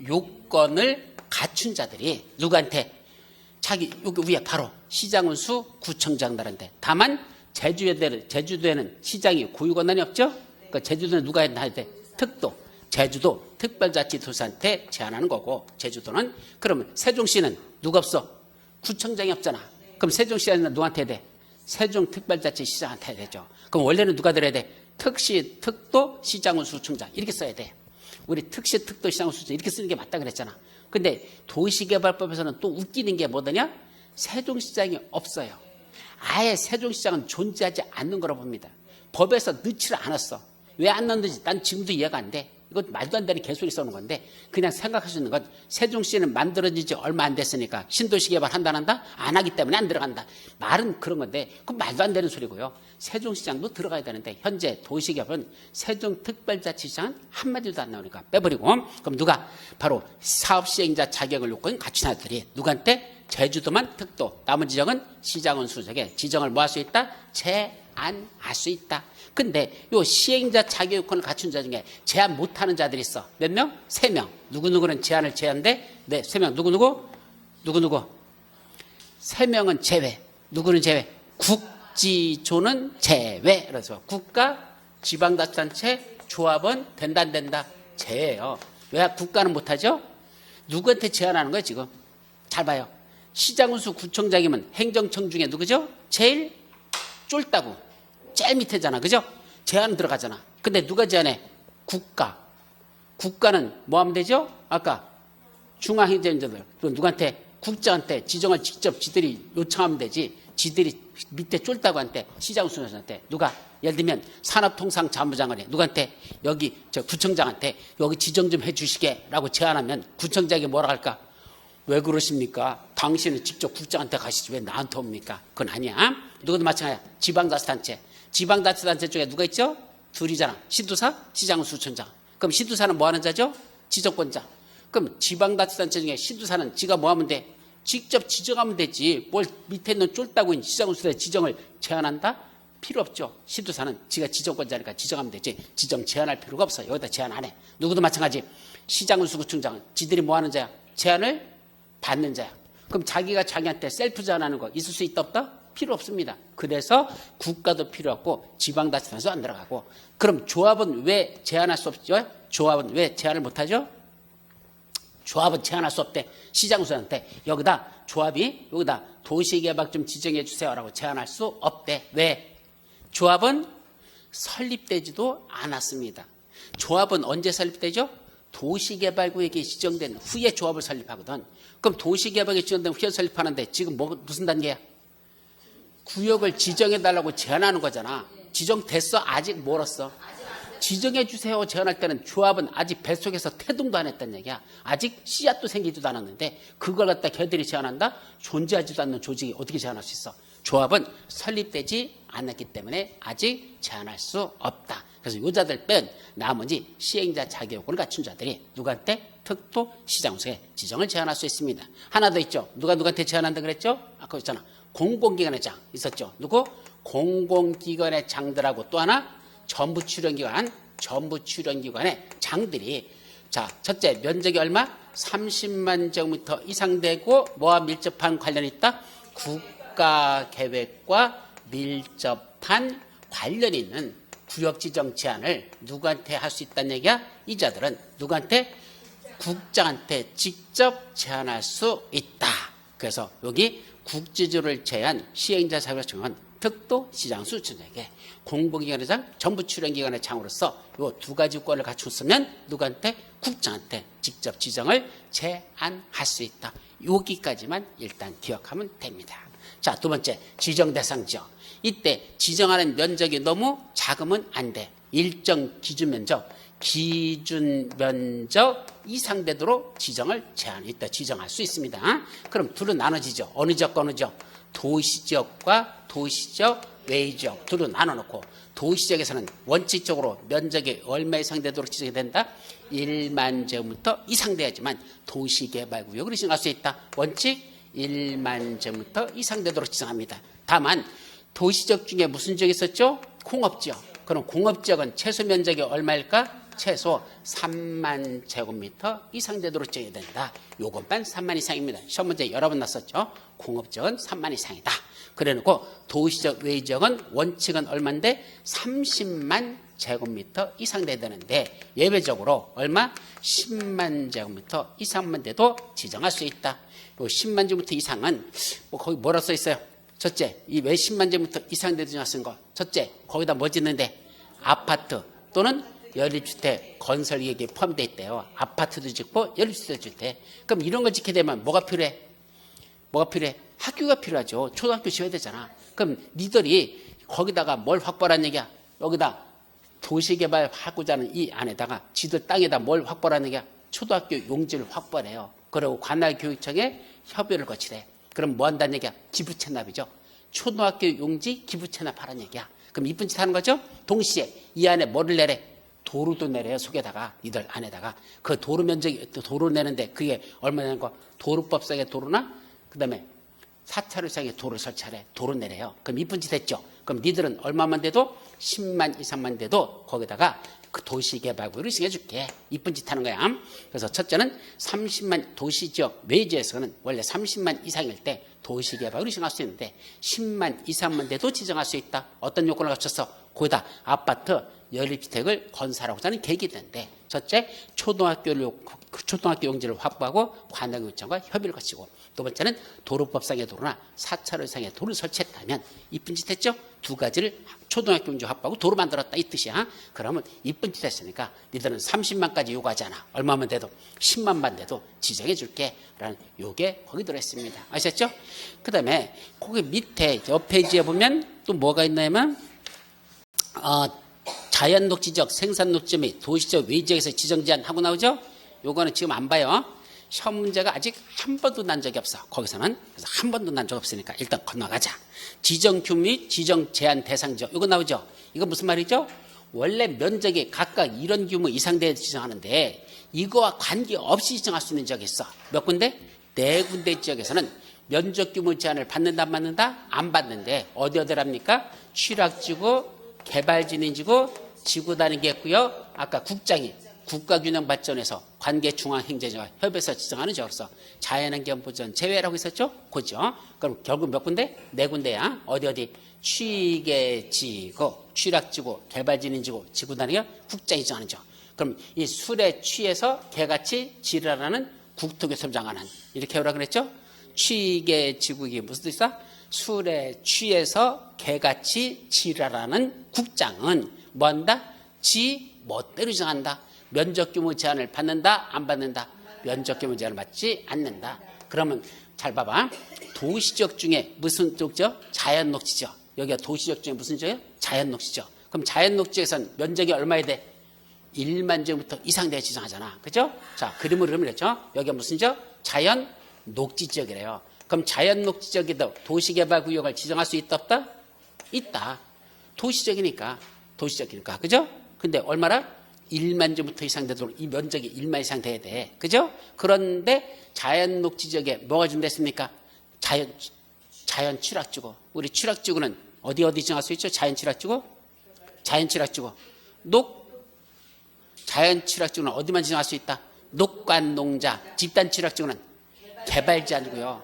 요건을 갖춘 자들이 누구한테? 자기 여기 위에 바로 시장군수 구청장들한테. 다만 제주도에는 시장이 고유권한이 없죠? 그러니까 제주도는 누가 해야 돼? 특도, 제주도 특별자치도시한테 제안하는 거고 제주도는 그러면 세종시는 누가 없어? 구청장이 없잖아. 그럼 세종시는 누구한테 해야 돼? 세종특별자치시장한테 해야 되죠. 그럼 원래는 누가 들어야 돼? 특시, 특도, 시장군수청장 이렇게 써야 돼. 우리 특시, 특도, 시장군수청장 이렇게 쓰는 게 맞다 그랬잖아. 근데 도시개발법에서는 또 웃기는 게 뭐더냐? 세종시장이 없어요. 아예 세종시장은 존재하지 않는 거라고 봅니다. 법에서 넣지를 않았어. 왜 안 넣는지 난 지금도 이해가 안 돼. 이거 말도 안 되는 개소리 써는 건데 그냥 생각할 수 있는 건 세종시는 만들어진 지 얼마 안 됐으니까 신도시 개발 한다? 안 하기 때문에 안 들어간다. 말은 그런 건데 그건 말도 안 되는 소리고요. 세종시장도 들어가야 되는데 현재 도시개발은 세종특별자치시장은 한마디도 안 나오니까 빼버리고 그럼 누가? 바로 사업시행자 자격을 요건 갖춘 아들이 누구한테? 제주도만 특도 남은 지정은 시장은 수석에 지정을 뭐 할 수 있다? 제안할 수 있다. 근데 요 시행자 자격 요건을 갖춘 자 중에 제안 못하는 자들이 있어. 몇 명? 3명. 누구누구는 제안을 제한데 네, 3명. 누구누구? 3명은 제외. 누구는 제외? 국지조는 제외. 그래서 국가, 지방자치단체, 조합은 된다 안 된다? 제외예요. 왜 국가는 못하죠? 누구한테 제안하는 거예요 지금? 잘 봐요. 시장군수 구청장이면 행정청 중에 누구죠? 제일 쫄다고. 제일 밑에잖아. 그죠? 제안 들어가잖아. 근데 누가 제안해? 국가. 국가는 뭐 하면 되죠? 아까 중앙행정자들. 누구한테? 국장한테 지정을 직접 지들이 요청하면 되지. 지들이 밑에 쫄다고한테 시장군수한테 누가? 예를 들면 산업통상자문장을 해. 누구한테? 여기 저 구청장한테 여기 지정 좀 해주시게 라고 제안하면 구청장이 뭐라 할까? 왜 그러십니까? 당신은 직접 국장한테 가시지 왜 나한테 옵니까? 그건 아니야. 누구도 마찬가지야. 지방자치단체. 지방자치단체 중에 누가 있죠? 둘이잖아. 시도사, 시장군수청장. 그럼 시도사는 뭐 하는 자죠? 지정권자. 그럼 지방자치단체 중에 시도사는 지가 뭐 하면 돼? 직접 지정하면 되지. 뭘 밑에 있는 쫄따구인 시장수의 지정을 제한한다? 필요 없죠. 시도사는 지가 지정권자니까 지정하면 되지. 지정 제한할 필요가 없어. 여기다 제한 안 해. 누구도 마찬가지. 시장수구청장은 지들이 뭐 하는 자야? 제한을 받는 자야. 그럼 자기가 자기한테 셀프 제한하는 거 있을 수 있다 없다? 필요 없습니다. 그래서 국가도 필요 없고 지방자치단체도 안 들어가고. 그럼 조합은 왜 제한할 수 없죠? 조합은 왜 제한을 못하죠? 조합은 제한할 수 없대. 시장수한테 여기다 조합이 여기다 도시개발 좀 지정해 주세요라고 제한할 수 없대. 왜? 조합은 설립되지도 않았습니다. 조합은 언제 설립되죠? 도시개발구역이 지정된 후에 조합을 설립하거든. 그럼 도시개발구역이 지정된 후에 설립하는데 지금 무슨 단계야? 구역을 지정해달라고 제안하는 거잖아. 지정됐어? 아직 멀었어? 지정해 주세요 제안할 때는 조합은 아직 뱃속에서 태동도 안 했단 얘기야. 아직 씨앗도 생기지도 않았는데 그걸 갖다 걔들이 제안한다? 존재하지도 않는 조직이 어떻게 제안할 수 있어? 조합은 설립되지 않았기 때문에 아직 제한할 수 없다. 그래서 여자들 뺀 나머지 시행자 자격요건을 갖춘 자들이 누구한테? 특도 시장수에 지정을 제한할 수 있습니다. 하나 더 있죠. 누가 누구한테 제한한다 그랬죠? 아까 있잖아. 공공기관의 장 있었죠. 누구? 공공기관의 장들하고 또 하나 전부출연기관의 장들이 자 첫째 면적이 얼마? 30만 제곱미터 이상 되고 뭐와 밀접한 관련이 있다? 국가계획과 밀접한 관련이 있는 구역지정 제한을 누구한테 할 수 있다는 얘기야? 이 자들은 누구한테? 국장한테 직접 제한할 수 있다. 그래서 여기 국지주를 제한 시행자 자격증은 특도 시장수 주장에게 공공기관의 장, 전부출연기관의 장으로서 이 두 가지 권을 갖췄으면 누구한테? 국장한테 직접 지정을 제한할 수 있다. 여기까지만 일단 기억하면 됩니다. 자, 두 번째 지정 대상 지역. 이때 지정하는 면적이 너무 작으면 안 돼. 일정 기준 면적 이상 되도록 지정을 제한했다. 지정할 수 있습니다. 그럼 둘은 나눠지죠. 어느 지역과 어느 지역? 도시지역과 도시지역 외의 지역 둘로 나눠놓고 도시지역에서는 원칙적으로 면적이 얼마 이상 되도록 지정이 된다? 1만 제곱미터 이상 돼야지만 도시개발구역으로 지정할 수 있다. 원칙 1만 제곱미터 이상 되도록 지정합니다. 다만 도시지역 중에 무슨 지역이 있었죠? 공업지역. 그럼 공업지역은 최소 면적이 얼마일까? 최소 3만 제곱미터 이상 되도록 지정이 된다. 요것만 3만 이상입니다. 시험 문제 여러 번 났었죠. 공업지역은 3만 이상이다. 그래놓고 도시적 외지역은 원칙은 얼마인데 30만 제곱미터 이상 돼야 되는데 예외적으로 얼마? 10만 제곱미터 이상만 돼도 지정할 수 있다. 요 10만 제곱미터 이상은 거기 뭐라 써 있어요? 첫째, 이 왜 10만 제곱미터 이상 돼도 지정할 수 있는 거? 첫째, 거기다 뭐 짓는데? 아파트 또는 연립주택 건설 계획에 포함되어 있대요. 아파트도 짓고 연립주택도 짓대. 그럼 이런 걸 짓게 되면 뭐가 필요해? 뭐가 필요해? 학교가 필요하죠. 초등학교 지어야 되잖아. 그럼 니들이 거기다가 뭘 확보하라는 얘기야? 여기다 도시개발하고자 하는 이 안에다가 지들 땅에다 뭘 확보하라는 얘기야? 초등학교 용지를 확보해요. 그리고 관할교육청에 협의를 거치래. 그럼 뭐 한다는 얘기야? 기부 채납이죠. 초등학교 용지 기부 채납하라는 얘기야. 그럼 이쁜 짓 하는 거죠? 동시에 이 안에 뭐를 내래? 도로도 내려요. 속에다가 이들 안에다가 그 도로 면적이 도로 내는데 그게 얼마 되는 거? 도로법상의 도로나 그다음에 4차로 이상의 도로 설치하래. 도로 내려요. 그럼 이쁜 짓 했죠. 그럼 니들은 얼마만 돼도 10만 이상만 돼도 거기다가 그 도시개발구역을 시켜줄게. 이쁜 짓 하는 거야. 그래서 첫째는 30만 도시지역 외지에서는 원래 30만 이상일 때 도시개발구역을 시정할 수 있는데 10만 이상만 돼도 지정할 수 있다. 어떤 요건을 갖췄어? 거기다 아파트 연립주택을 건설하고자 하는 계획이 있는데 첫째, 초등학교 용지를 확보하고 관할교육청과 협의를 거치고 두 번째는 도로법상의 도로나 4차로 이상의 도로를 설치했다면 이쁜 짓 했죠? 두 가지를 초등학교 용지 확보하고 도로 만들었다 이 뜻이야. 그러면 이쁜 짓 했으니까 니들은 30만까지 요구하지 않아. 얼마만 돼도 10만만 돼도 지정해 줄게 라는 요게 거기 들어있습니다. 아셨죠? 그 다음에 거기 밑에 옆 페이지에 보면 또 뭐가 있냐면 자연녹지적, 생산녹지 및 도시적 외지역에서 지정 제한 하고 나오죠? 요거는 지금 안 봐요. 시험 문제가 아직 한 번도 난 적이 없어. 거기서는. 그래서 한 번도 난 적 없으니까 일단 건너가자. 지정 규모 및 지정 제한 대상 지역. 이거 나오죠? 이거 무슨 말이죠? 원래 면적이 각각 이런 규모 이상 돼야 지정하는데 이거와 관계없이 지정할 수 있는 지역이 있어. 몇 군데? 4군데 지역에서는 면적 규모 제한을 받는다 안 받는다? 안 받는데 어디랍니까? 취락지구, 개발진흥지구, 지구단위계획구역, 아까 국장이 국가균형발전에서 관계중앙행정처가 협의해서 지정하는 지역으로서 자연환경보전 제외라고 했었죠? 그죠? 그럼 결국 몇 군데? 4군데야. 어디? 취계지구, 취락지구, 개발진흥지구, 지구단위계획, 국장이 지정하는 지역. 그럼 이 술에 취해서 개같이 지르라는 국토교통부 장관은 이렇게 하라고 그랬죠? 취계지구 이게 무슨 뜻이야? 술에 취해서 개같이 지르라는 국장은 뭐한다? 지 멋대로 정한다. 면적규모 제한을 받는다 안 받는다? 면적규모 제한을 받지 않는다. 그러면 잘 봐봐. 도시지역 중에 무슨 쪽지요? 자연녹지죠. 여기가 도시지역 중에 무슨 지역이요? 자연녹지죠. 그럼 자연녹지에서는 면적이 얼마야 돼? 1만 제곱미터 이상 돼야 지정하잖아. 그죠? 자, 그림으로 그러면 그렇죠? 여기가 무슨 지역? 자연녹지지역이래요. 그럼 자연녹지지역에도 도시개발구역을 지정할 수 있다 없다? 있다. 도시적이니까. 그죠? 근데 얼마나? 1만 제곱미터 이상 되도록 이 면적이 1만 이상 돼야 돼. 그죠? 그런데 자연녹지지역에 뭐가 준비됐습니까? 자연 취락지구. 우리 취락지구는 어디 지정할 수 있죠? 자연 취락지구? 자연 취락지구는 어디만 지정할 수 있다? 녹관농자. 집단 취락지구는 개발지구요.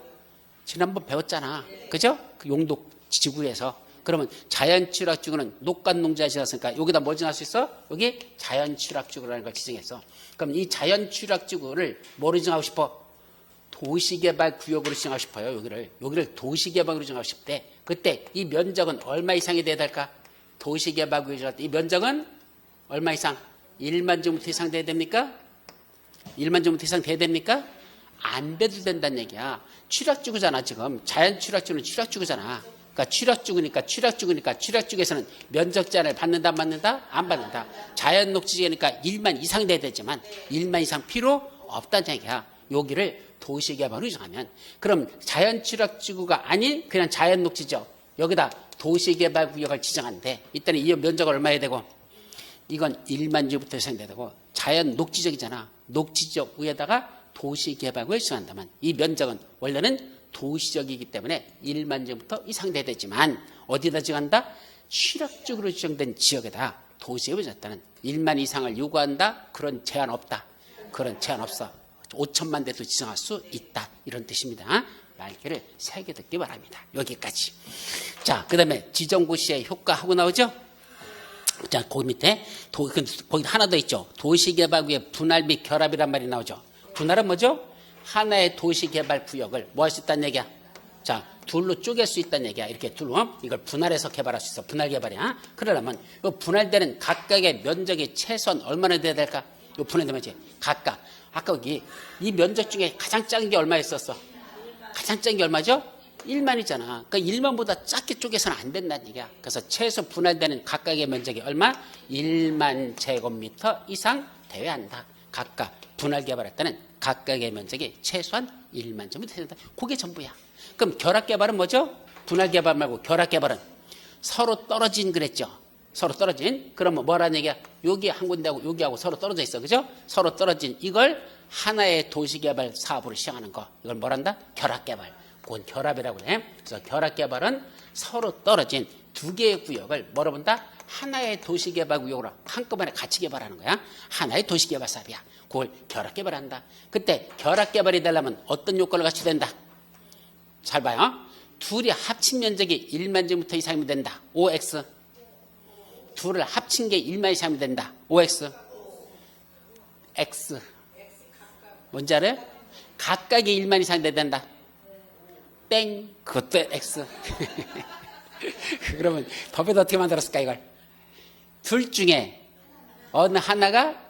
지난번 배웠잖아. 그죠? 그 용독 지구에서. 그러면 자연취락지구는 녹관농자에 지났으니까 여기다 뭐 지정할 수 있어? 여기 자연취락지구라는 걸 지정했어. 그럼 이 자연취락지구를 뭐로 지정하고 싶어? 도시개발구역으로 지정하고 싶어요. 여기를 도시개발구역으로 지정하고 싶대. 그때 이 면적은 얼마 이상이 돼야 될까? 도시개발구역이 지정할 때 이 면적은 얼마 이상? 1만 제곱미터 이상 돼야 됩니까? 1만 제곱미터 이상 돼야 됩니까? 안 돼도 된다는 얘기야. 취락지구잖아 지금. 자연취락지구는 취락지구잖아. 그러니까 취락지구에서는 면적 제한을 받는다 안 받는다? 안 받는다. 자연녹지지구니까 1만 이상 돼야 되지만 1만 이상 필요 없다는 얘기야. 여기를 도시개발로 정하면 그럼 자연취락지구가 아닌 그냥 자연녹지죠. 여기다 도시개발구역을 지정하는데 이때는 이 면적은 얼마야 되고 이건 1만 제곱미터 이상 돼야 되고 자연녹지지역이잖아. 녹지지역 위에다가 도시개발구역을 지정한다면 이 면적은 원래는 도시적이기 때문에 1만 제곱미터 이상 돼야 되지만 어디다 지정한다? 취락적으로 지정된 지역에다 도시에 지정했다는 1만 이상을 요구한다? 그런 제한 없다. 그런 제한 없어. 5천만 대도 지정할 수 있다. 이런 뜻입니다. 말귀를 새겨 듣기 바랍니다. 여기까지. 자, 그 다음에 지정고시의 효과하고 나오죠? 자, 거기 밑에 거기 하나 더 있죠. 도시개발구역 분할 및 결합이란 말이 나오죠. 분할은 뭐죠? 하나의 도시개발구역을 뭐 할 수 있다는 얘기야? 자, 둘로 쪼갤 수 있다는 얘기야. 이렇게 둘로 이걸 분할해서 개발할 수 있어. 분할개발이야. 그러려면 이 분할되는 각각의 면적이 최소한 얼마나 돼야 될까? 이 분할되면 이제 각각. 아까 여기 이 면적 중에 가장 작은 게 얼마였었어? 가장 작은 게 얼마죠? 1만이잖아. 그러니까 1만보다 작게 쪼개서는 안 된다는 얘기야. 그래서 최소 분할되는 각각의 면적이 얼마? 1만 제곱미터 이상 돼야 한다. 각각 분할 개발할 때는 각각의 면적이 최소한 1만 제곱미터 된다. 그게 전부야. 그럼 결합 개발은 뭐죠? 분할 개발 말고 결합 개발은 서로 떨어진 그랬죠. 서로 떨어진. 그러면 뭐라는 얘기야? 여기 한 군데하고 여기하고 서로 떨어져 있어. 그죠? 서로 떨어진 이걸 하나의 도시개발 사업으로 시행하는 거. 이걸 뭐란다? 결합 개발. 그건 결합이라고 그래. 그래서 결합 개발은 서로 떨어진 두 개의 구역을 뭐로 본다? 하나의 도시개발 구역으로 한꺼번에 같이 개발하는 거야. 하나의 도시개발 사업이야. 그걸 결합 개발한다. 그때 결합 개발이 되려면 어떤 요건을 갖춰야 된다? 잘 봐요. 둘이 합친 면적이 1만 제곱미터 이상이면 된다. OX. 둘을 합친 게 1만 이상이면 된다. OX. X. 뭔지 알아요? 각각이 1만 이상 돼야 된다. 땡. 그것도 X. 그러면 법에도 어떻게 만들었을까 이걸? 둘 중에 어느 하나가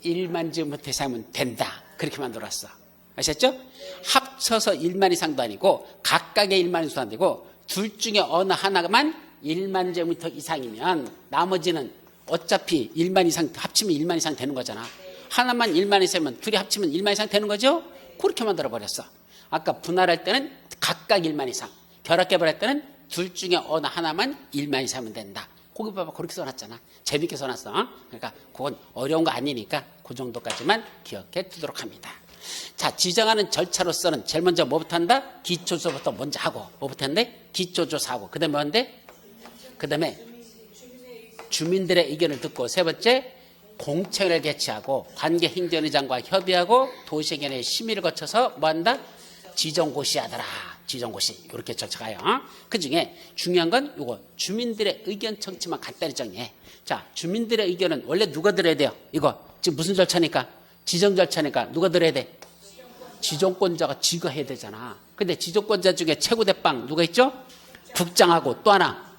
1만 제곱미터 이상이면 된다. 그렇게 만들었어. 아셨죠? 합쳐서 1만 이상도 아니고 각각의 1만 이상도 아니고 둘 중에 어느 하나만 1만 제곱미터 이상이면 나머지는 어차피 1만 이상 합치면 1만 이상 되는 거잖아. 하나만 1만 이상이면 둘이 합치면 1만 이상 되는 거죠? 그렇게 만들어버렸어. 아까 분할할 때는 각각 1만 이상, 결합개발할 때는 둘 중에 어느 하나만 1만 이상이면 된다. 거기 봐봐 그렇게 써놨잖아. 재밌게 써놨어. 그러니까 그건 어려운 거 아니니까 그 정도까지만 기억해 두도록 합니다. 자, 지정하는 절차로서는 제일 먼저 뭐부터 한다? 기초조사부터 먼저 하고 뭐부터 한대? 기초조사하고 그 다음에 뭔데? 그 다음에 주민들의 의견을 듣고 세 번째 공청회를 개최하고 관계행정의장과 협의하고 도시의견의 심의를 거쳐서 뭐한다? 지정고시하더라. 지정고시 이렇게 절차가요. 그 중에 중요한 건 이거 주민들의 의견 청취만 간단히 정리해. 자, 주민들의 의견은 원래 누가 들어야 돼요? 이거 지금 무슨 절차니까? 지정 절차니까 누가 들어야 돼? 지정권자가 지가 해야 되잖아. 근데 지정권자 중에 최고 대빵 누가 있죠? 국장하고 또 하나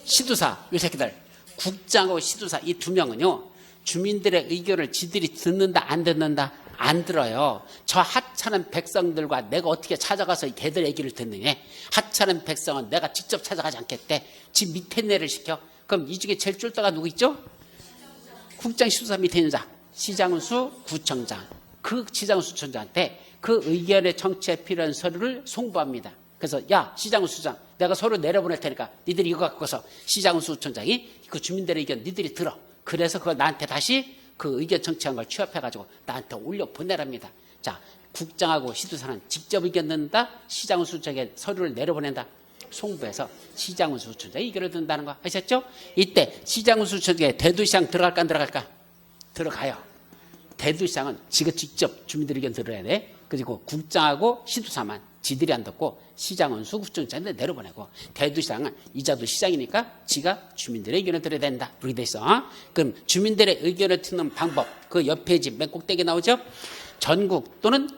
시도사. 요 새끼들 국장하고 시도사 이 두 명은요 주민들의 의견을 지들이 듣는다 안 듣는다? 안 들어요. 저 하찮은 백성들과 내가 어떻게 찾아가서 걔들 얘기를 듣느냐. 하찮은 백성은 내가 직접 찾아가지 않겠대. 집 밑에 내를 시켜. 그럼 이 중에 제일 쫄다가 누구 있죠? 국장 시도사 밑에 있는 자 시장수 구청장. 그 시장수 구청장한테 그 의견의 청취에 필요한 서류를 송부합니다. 그래서 야 시장수장 내가 서류 내려보낼 테니까 니들이 이거 갖고서 시장수 구청장이 그 주민들의 의견 니들이 들어. 그래서 그걸 나한테 다시 그 의견 청취한 걸 취합해가지고 나한테 올려 보내랍니다. 자, 국장하고 시도사는 직접 의견 듣는다. 시장수 구청장에 서류를 내려보낸다. 송부해서 시장수 구청장이 의견을 듣는다는 거 아셨죠? 이때 시장수 구청장에 대도시장 들어갈까 안 들어갈까? 들어가요. 대도시장은 지가 직접 주민들 의견 들어야 돼. 그리고 국장하고 시도사만 지들이 안 듣고 시장은 수구청장한테 내려보내고 대도시장은 이자도 시장이니까 지가 주민들의 의견을 들어야 된다. 그렇게 돼 있어. 그럼 주민들의 의견을 듣는 방법 그 옆 페이지 맨 꼭대기에 나오죠. 전국 또는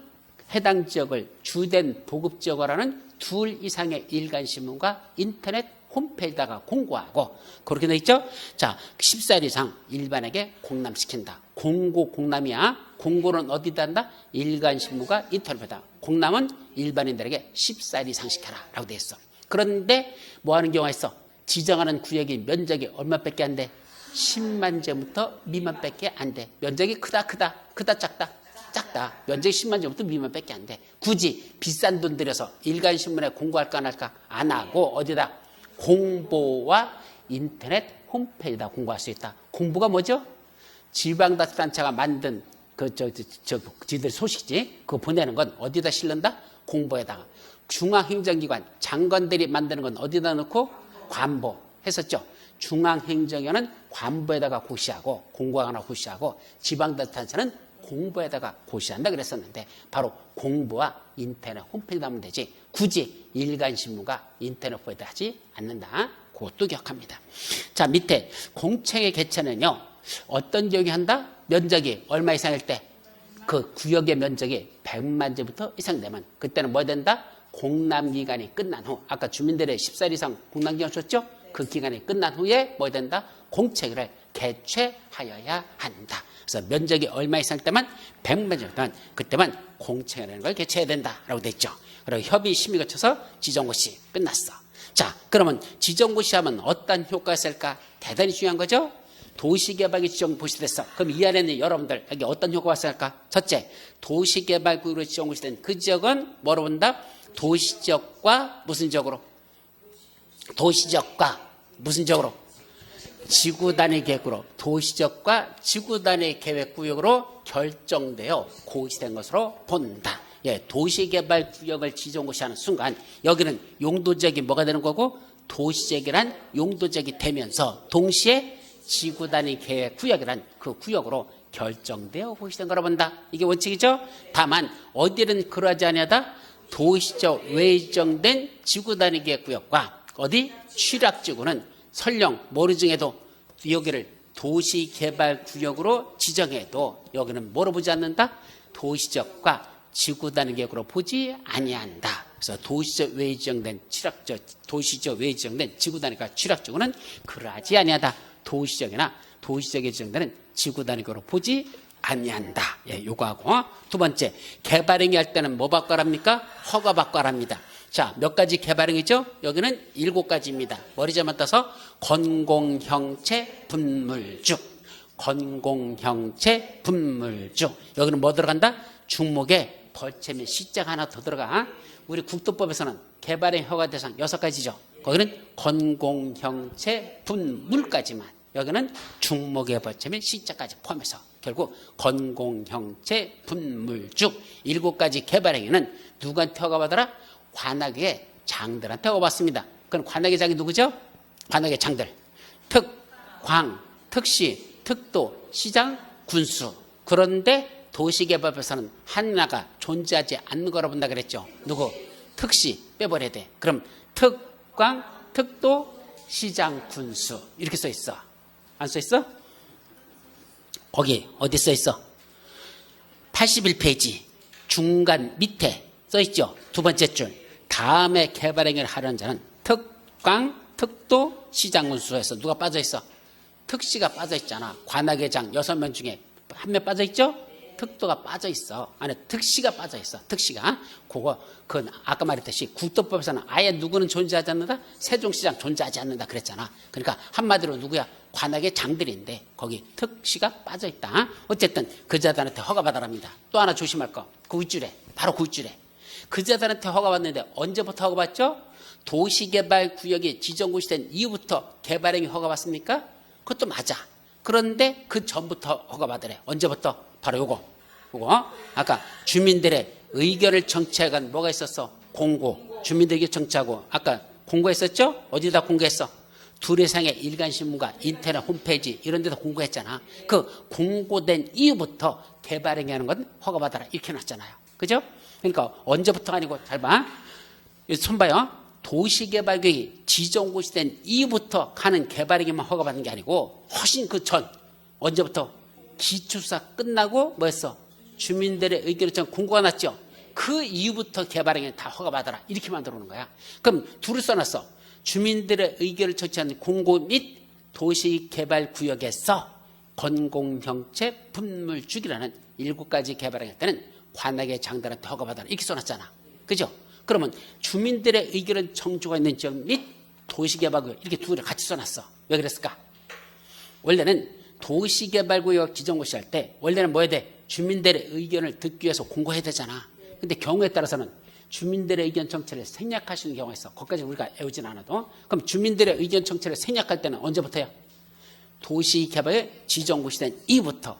해당 지역을 주된 보급지역화라는 2 이상의 일간신문과 인터넷 홈페이지다가 공고하고 그렇게 돼 있죠. 자, 10살 이상 일반에게 공람시킨다. 공고 공람이야. 공고는 어디다 한다? 일간신문과 인터넷에다. 공람은 일반인들에게 10살 이상 시켜라 라고 돼 있어. 그런데 뭐 하는 경우가 있어? 지정하는 구역이 면적이 얼마밖에 안 돼? 10만 제부터 미만밖에 안 돼. 면적이 크다 작다. 면적이 10만 제부터 미만밖에 안 돼. 굳이 비싼 돈 들여서 일간신문에 공고할까 안 할까? 안 하고 어디다? 공보와 인터넷 홈페이지에다 공고할 수 있다. 공보가 뭐죠? 지방자치단체가 만든 지들 소식지 그거 보내는 건 어디다 실른다? 공보에다가. 중앙행정기관 장관들이 만드는 건 어디다 넣고? 관보 했었죠. 중앙행정위원회는 관보에다가 고시하고 공고하거나 고시하고 지방자치단체는 공보에다가 고시한다 그랬었는데 바로 공보와 인터넷 홈페이지에 하면 되지 굳이 일간신문과 인터넷 홈페이지에 하지 않는다. 그것도 기억합니다. 자, 밑에 공청회 개최는요 어떤 지역이 한다? 면적이 얼마 이상일 때? 그 구역의 면적이 100만 제부터 이상 되면 그때는 뭐 된다? 공람기간이 끝난 후 아까 주민들의 10살 이상 공람기간 줬죠? 그 기간이 끝난 후에 뭐 된다? 공청회를 개최하여야 한다. 그래서 면적이 얼마 이상 때만 100만 제부터는 그때만 공청회라는 걸 개최해야 된다라고 돼 있죠. 그리고 협의 심의 거쳐서 지정고시 끝났어. 자, 그러면 지정고시 하면 어떤 효과가 있을까? 대단히 중요한 거죠. 도시개발이 지정고시 됐어. 그럼 이 안에는 여러분들 여기 어떤 효과가 있을까? 첫째, 도시개발구역으로 지정고시 된 그 지역은 뭐로 본다? 도시지역과 무슨 지역으로? 도시지역과 무슨 지역으로? 지구단위 계획으로 도시지역과 지구단위 계획구역으로 결정되어 고시된 것으로 본다. 예, 도시개발구역을 지정고시하는 순간 여기는 용도지역이 뭐가 되는 거고 도시지역이란 용도지역이 되면서 동시에 지구단위 계획구역이란 그 구역으로 결정되어 고시된 거로 본다. 이게 원칙이죠. 다만 어디는 그러하지 아니하다. 도시적 외에 지정된 지구단위 계획구역과 어디 취락지구는 설령 뭐를 정해도 여기를 도시개발구역으로 지정해도 여기는 뭐로 보지 않는다? 도시적과 지구단위 계획으로 보지 아니한다. 그래서 도시적 외에 지정된 도시적 외에 지정된 지구단위가 취락지구는 그러하지 아니하다. 도시적이나 도시적에 지정되는 지구단위 계획으로 보지 아니한다. 예, 요거하고 두 번째 개발행위 할 때는 뭐 받고 합니까? 허가 받고 합니다. 자, 몇 가지 개발행위죠? 여기는 7가지입니다. 머리 잘못 떠서 건공형체 분물주. 건공형체 분물주. 여기는 뭐 들어간다? 중목에 벌채 및 시자가 하나 더 들어가. 우리 국토법에서는 개발행위 허가 대상 6가지죠. 거기는 건공형체 분물까지만. 여기는 중목의 벌점인 시자까지 포함해서 결국 건공형체 분물죽 7가지 개발행위는 누구한테 허가받아라? 관악의 장들한테 허가받습니다. 그럼 관악의 장이 누구죠? 관악의 장들. 특, 광, 특시, 특도, 시장, 군수. 그런데 도시개발법에서는 하나가 존재하지 않는 거라 본다 그랬죠. 누구? 특시 빼버려야 돼. 그럼 특, 광, 특도, 시장, 군수 이렇게 써 있어. 안 써 있어? 거기 어디 써 있어? 81페이지 중간 밑에 써 있죠. 두 번째 줄. 다음에 개발행위를 하려는 자는 특, 광, 특도, 시장, 군수에서 누가 빠져 있어? 특시가 빠져 있잖아. 관악의 장 6명 중에 한 명 빠져 있죠? 특도가 빠져 있어. 안에 특시가 빠져 있어. 특시가. 그건 아까 말했듯이 국도법에서는 아예 누구는 존재하지 않는다? 세종시장 존재하지 않는다 그랬잖아. 그러니까 한마디로 누구야? 관악의 장들인데 거기 특시가 빠져 있다. 어쨌든 그 자들한테 허가받아랍니다. 또 하나 조심할 거. 그 윗줄에. 바로 그 윗줄에. 그 자들한테 허가받는데 언제부터 허가받죠? 도시개발구역이 지정구시 된 이후부터 개발행위 허가받습니까? 그것도 맞아. 그런데 그 전부터 허가받으래. 언제부터? 바로 요거. 아까 주민들의 의견을 청취하간 뭐가 있었어? 공고. 주민들 의견 청취하고 아까 공고했었죠? 어디다 공고했어? 두레상의 일간신문과 인터넷 홈페이지 이런 데다 공고했잖아. 그 공고된 이후부터 개발행위하는 건 허가받아라 이렇게 놨잖아요. 그죠? 그러니까 언제부터 아니고 잘 봐. 손 봐요. 도시개발구역이 지정구시 된 이후부터 가는 개발행위만 허가받는 게 아니고 훨씬 그 전 언제부터? 기초수사 끝나고 뭐 했어? 주민들의 의견을 전 공고가 났죠. 그 이후부터 개발행위 다 허가받아라 이렇게 만들어 놓은 거야. 그럼 둘을 써놨어. 주민들의 의견을 청취하는 공고 및 도시개발구역에서 건공형체 분물주기라는 7가지 개발행위 때는 관악의 장들한테 허가받아라 이렇게 써놨잖아. 그죠? 그러면 주민들의 의견을 청주가 있는 지역 및 도시개발구역 이렇게 두 개를 같이 써놨어. 왜 그랬을까? 원래는 도시개발구역 지정고시 할 때 원래는 뭐 해야 돼? 주민들의 의견을 듣기 위해서 공고해야 되잖아. 근데 경우에 따라서는 주민들의 의견 청취를 생략할 수 있는 경우가 있어. 거기까지 우리가 외우진 않아도. 그럼 주민들의 의견 청취를 생략할 때는 언제부터야? 도시개발 지정고시 된 이후부터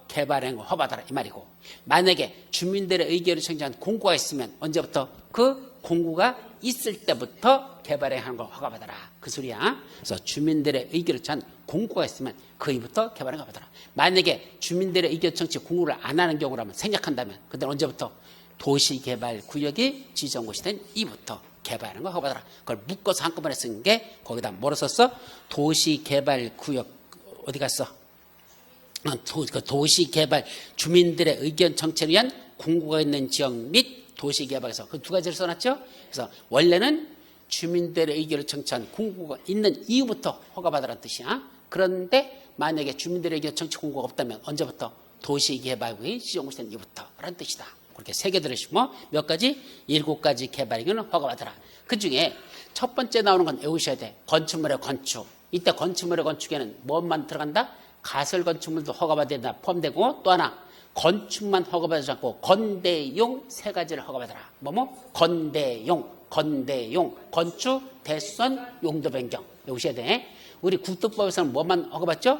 개발행위 허가받아라 이 말이고, 만약에 주민들의 의견을 청취한 공고가 있으면 언제부터? 그 공고가 있을 때부터 개발행위 하는 걸 허가받아라 그 소리야. 그래서 주민들의 의견을 청취한 공고가 있으면 그 이후부터 개발행위 허가받아라. 만약에 주민들의 의견 청취 공고를 안 하는 경우라면 생략한다면 그때는 언제부터? 도시개발구역이 지정고시 된 이후부터 개발하는 걸 허가받아라. 그걸 묶어서 한꺼번에 쓴 게 거기다 뭐로 썼어? 도시개발구역 어디 갔어? 도시개발 주민들의 의견 청취를 위한 공고가 있는 지역 및 도시개발에서 그 두 가지를 써놨죠. 그래서 원래는 주민들의 의견을 청취한 공고가 있는 이후부터 허가받으라는 뜻이야. 그런데 만약에 주민들의 의견 청취 공고가 없다면 언제부터? 도시개발구역이 지정고시 된 이후부터라는 뜻이다. 그렇게 세 개 들으시고 몇 가지? 7가지 개발행위는 허가받아라. 그중에 첫 번째 나오는 건 외우셔야 돼. 건축물의 건축. 이때 건축물의 건축에는 뭐만 들어간다? 가설 건축물도 허가받아야 포함되고, 또 하나 건축만 허가받지 않고 건대용 3가지를 허가받아라. 건대용, 건축, 대수선, 용도 변경. 외우셔야 돼. 우리 국토법에서는 뭐만 허가받죠?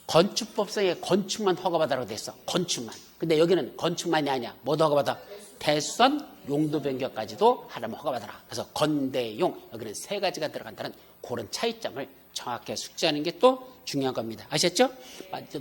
건축법상에 건축만 허가받아라고 돼 있어. 건축만. 근데 여기는 건축만이 아니야. 뭐도 허가받아? 대수선, 용도 변경까지도 하려면 허가받아라. 그래서 건대용, 여기는 3가지가 들어간다는 그런 차이점을 정확하게 숙지하는 게 또 중요한 겁니다. 아셨죠?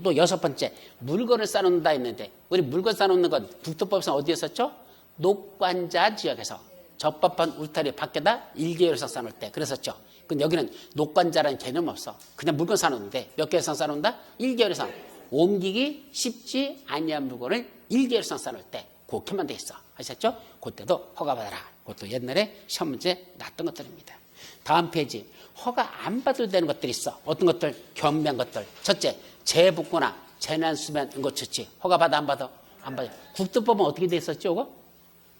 또 6번째, 물건을 쌓아놓는다 했는데, 우리 물건 쌓아놓는 건 국토법상 어디에 썼죠? 녹관자 지역에서 적법한 울타리 밖에다 1개월에서 쌓아놓을 때 그랬었죠. 근데 여기는 녹관자라는 개념 없어. 그냥 물건 쌓아놓는데 몇 개월 이상 쌓아놓는다? 1개월 이상. 옮기기 쉽지 아니한 물건을 1개월 이상 쌓아놓을 때 그렇게만 돼 있어. 아셨죠? 그때도 허가받아라. 그것도 옛날에 시험 문제 났던 것들입니다. 다음 페이지. 허가 안 받아도 되는 것들이 있어. 어떤 것들? 겸비한 것들. 첫째, 재복구나 재난수면 응급처치. 허가받아 안 받아? 안 받아. 국토법은 어떻게 돼 있었죠? 이거?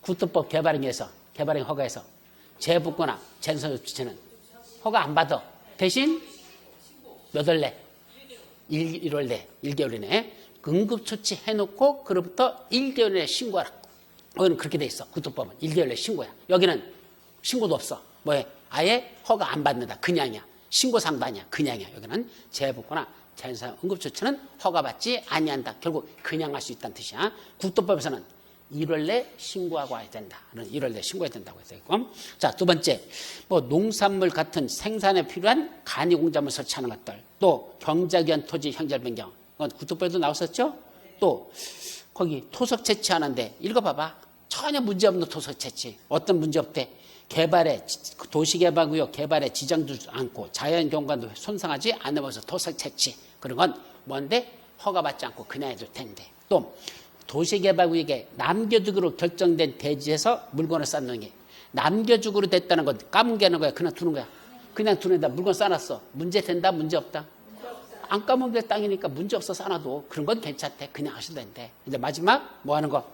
국토법 개발행위에서, 개발행위 허가에서 재복구나 재난수면 허가 안 받아. 대신 몇 월 내? 1월 내, 1개월 이내 응급처치 해놓고 그로부터 1개월 내에 신고하라. 여기는 그렇게 돼 있어. 국토법은 1개월 내에 신고야. 여기는 신고도 없어. 뭐해? 아예 허가 안 받는다. 그냥이야. 신고상도 아니야. 그냥이야. 여기는 재해복구나 자연사상 응급조치는 허가받지 아니한다. 결국 그냥 할 수 있다는 뜻이야. 국도법에서는 1월 내 신고하고 와야 된다. 1월 내 신고해야 된다고 했어요. 자, 두 번째, 뭐 농산물 같은 생산에 필요한 간이공작물 설치하는 것들, 또 경작위한 토지 형질 변경, 국토법에도 나왔었죠. 또 거기 토석 채취하는데 읽어봐봐. 전혀 문제없는 토석 채취. 어떤 문제 없대? 개발에 도시개발구역 개발에 지장도 않고 자연경관도 손상하지 않으면서 토석 채취. 그런 건 뭔데? 허가받지 않고 그냥 해도 된대. 또 도시개발구역에 남겨주기로 결정된 대지에서 물건을 쌓는 게 남겨주기로 됐다는 건 까먹게 거야. 그냥 두는 거야. 그냥 두는다. 물건 쌓아놨어. 문제 된다? 문제 없다? 안 까먹게 땅이니까 문제 없어 쌓아놔도 그런 건 괜찮대. 그냥 하셔도 된대. 이제 마지막 뭐 하는 거?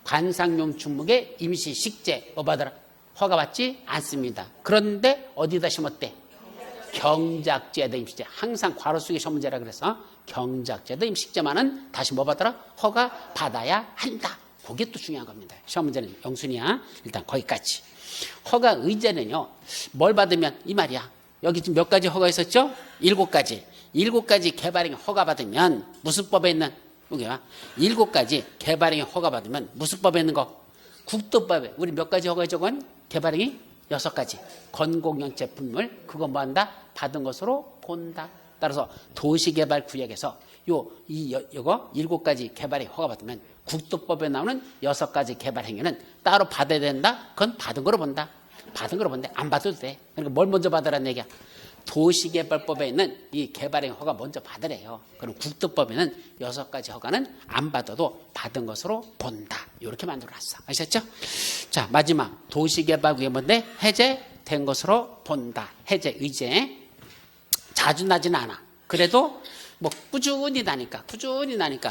관상용 충목의 임시 식재 뭐 받아라? 허가받지 않습니다. 그런데 어디다 심었대? 경작지에다 임식재. 항상 괄호 속에 시험 문제라 그래서 경작지에다 임식재만은 다시 뭐 받아라? 허가 받아야 한다. 그게 또 중요한 겁니다. 시험 문제는 영순이야. 일단 거기까지. 허가 의제는요. 뭘 받으면 이 말이야. 여기 지금 몇 가지 허가 있었죠? 7가지. 7가지 개발행위 허가 받으면 무슨 법에 있는 여기야. 7가지 개발행위 허가 받으면 무슨 법에 있는 거? 국토법에. 우리 몇 가지 허가 적은 개발행위 6가지. 건공영체 분물 그거 뭐 한다? 받은 것으로 본다. 따라서 도시개발구역에서 이거 7가지 개발행위 허가 받으면 국토법에 나오는 6가지 개발행위는 따로 받아야 된다. 그건 받은 거로 본다. 받은 거로 본데 안 받아도 돼. 그러니까 뭘 먼저 받으라는 얘기야. 도시개발법에 있는 이 개발행위 허가 먼저 받으래요. 그럼 국토법에는 6가지 허가는 안 받아도 받은 것으로 본다. 이렇게 만들어놨어. 아셨죠? 자, 마지막 도시개발구역 뭔데? 해제된 것으로 본다. 해제 의제. 자주 나지는 않아. 그래도 뭐 꾸준히 나니까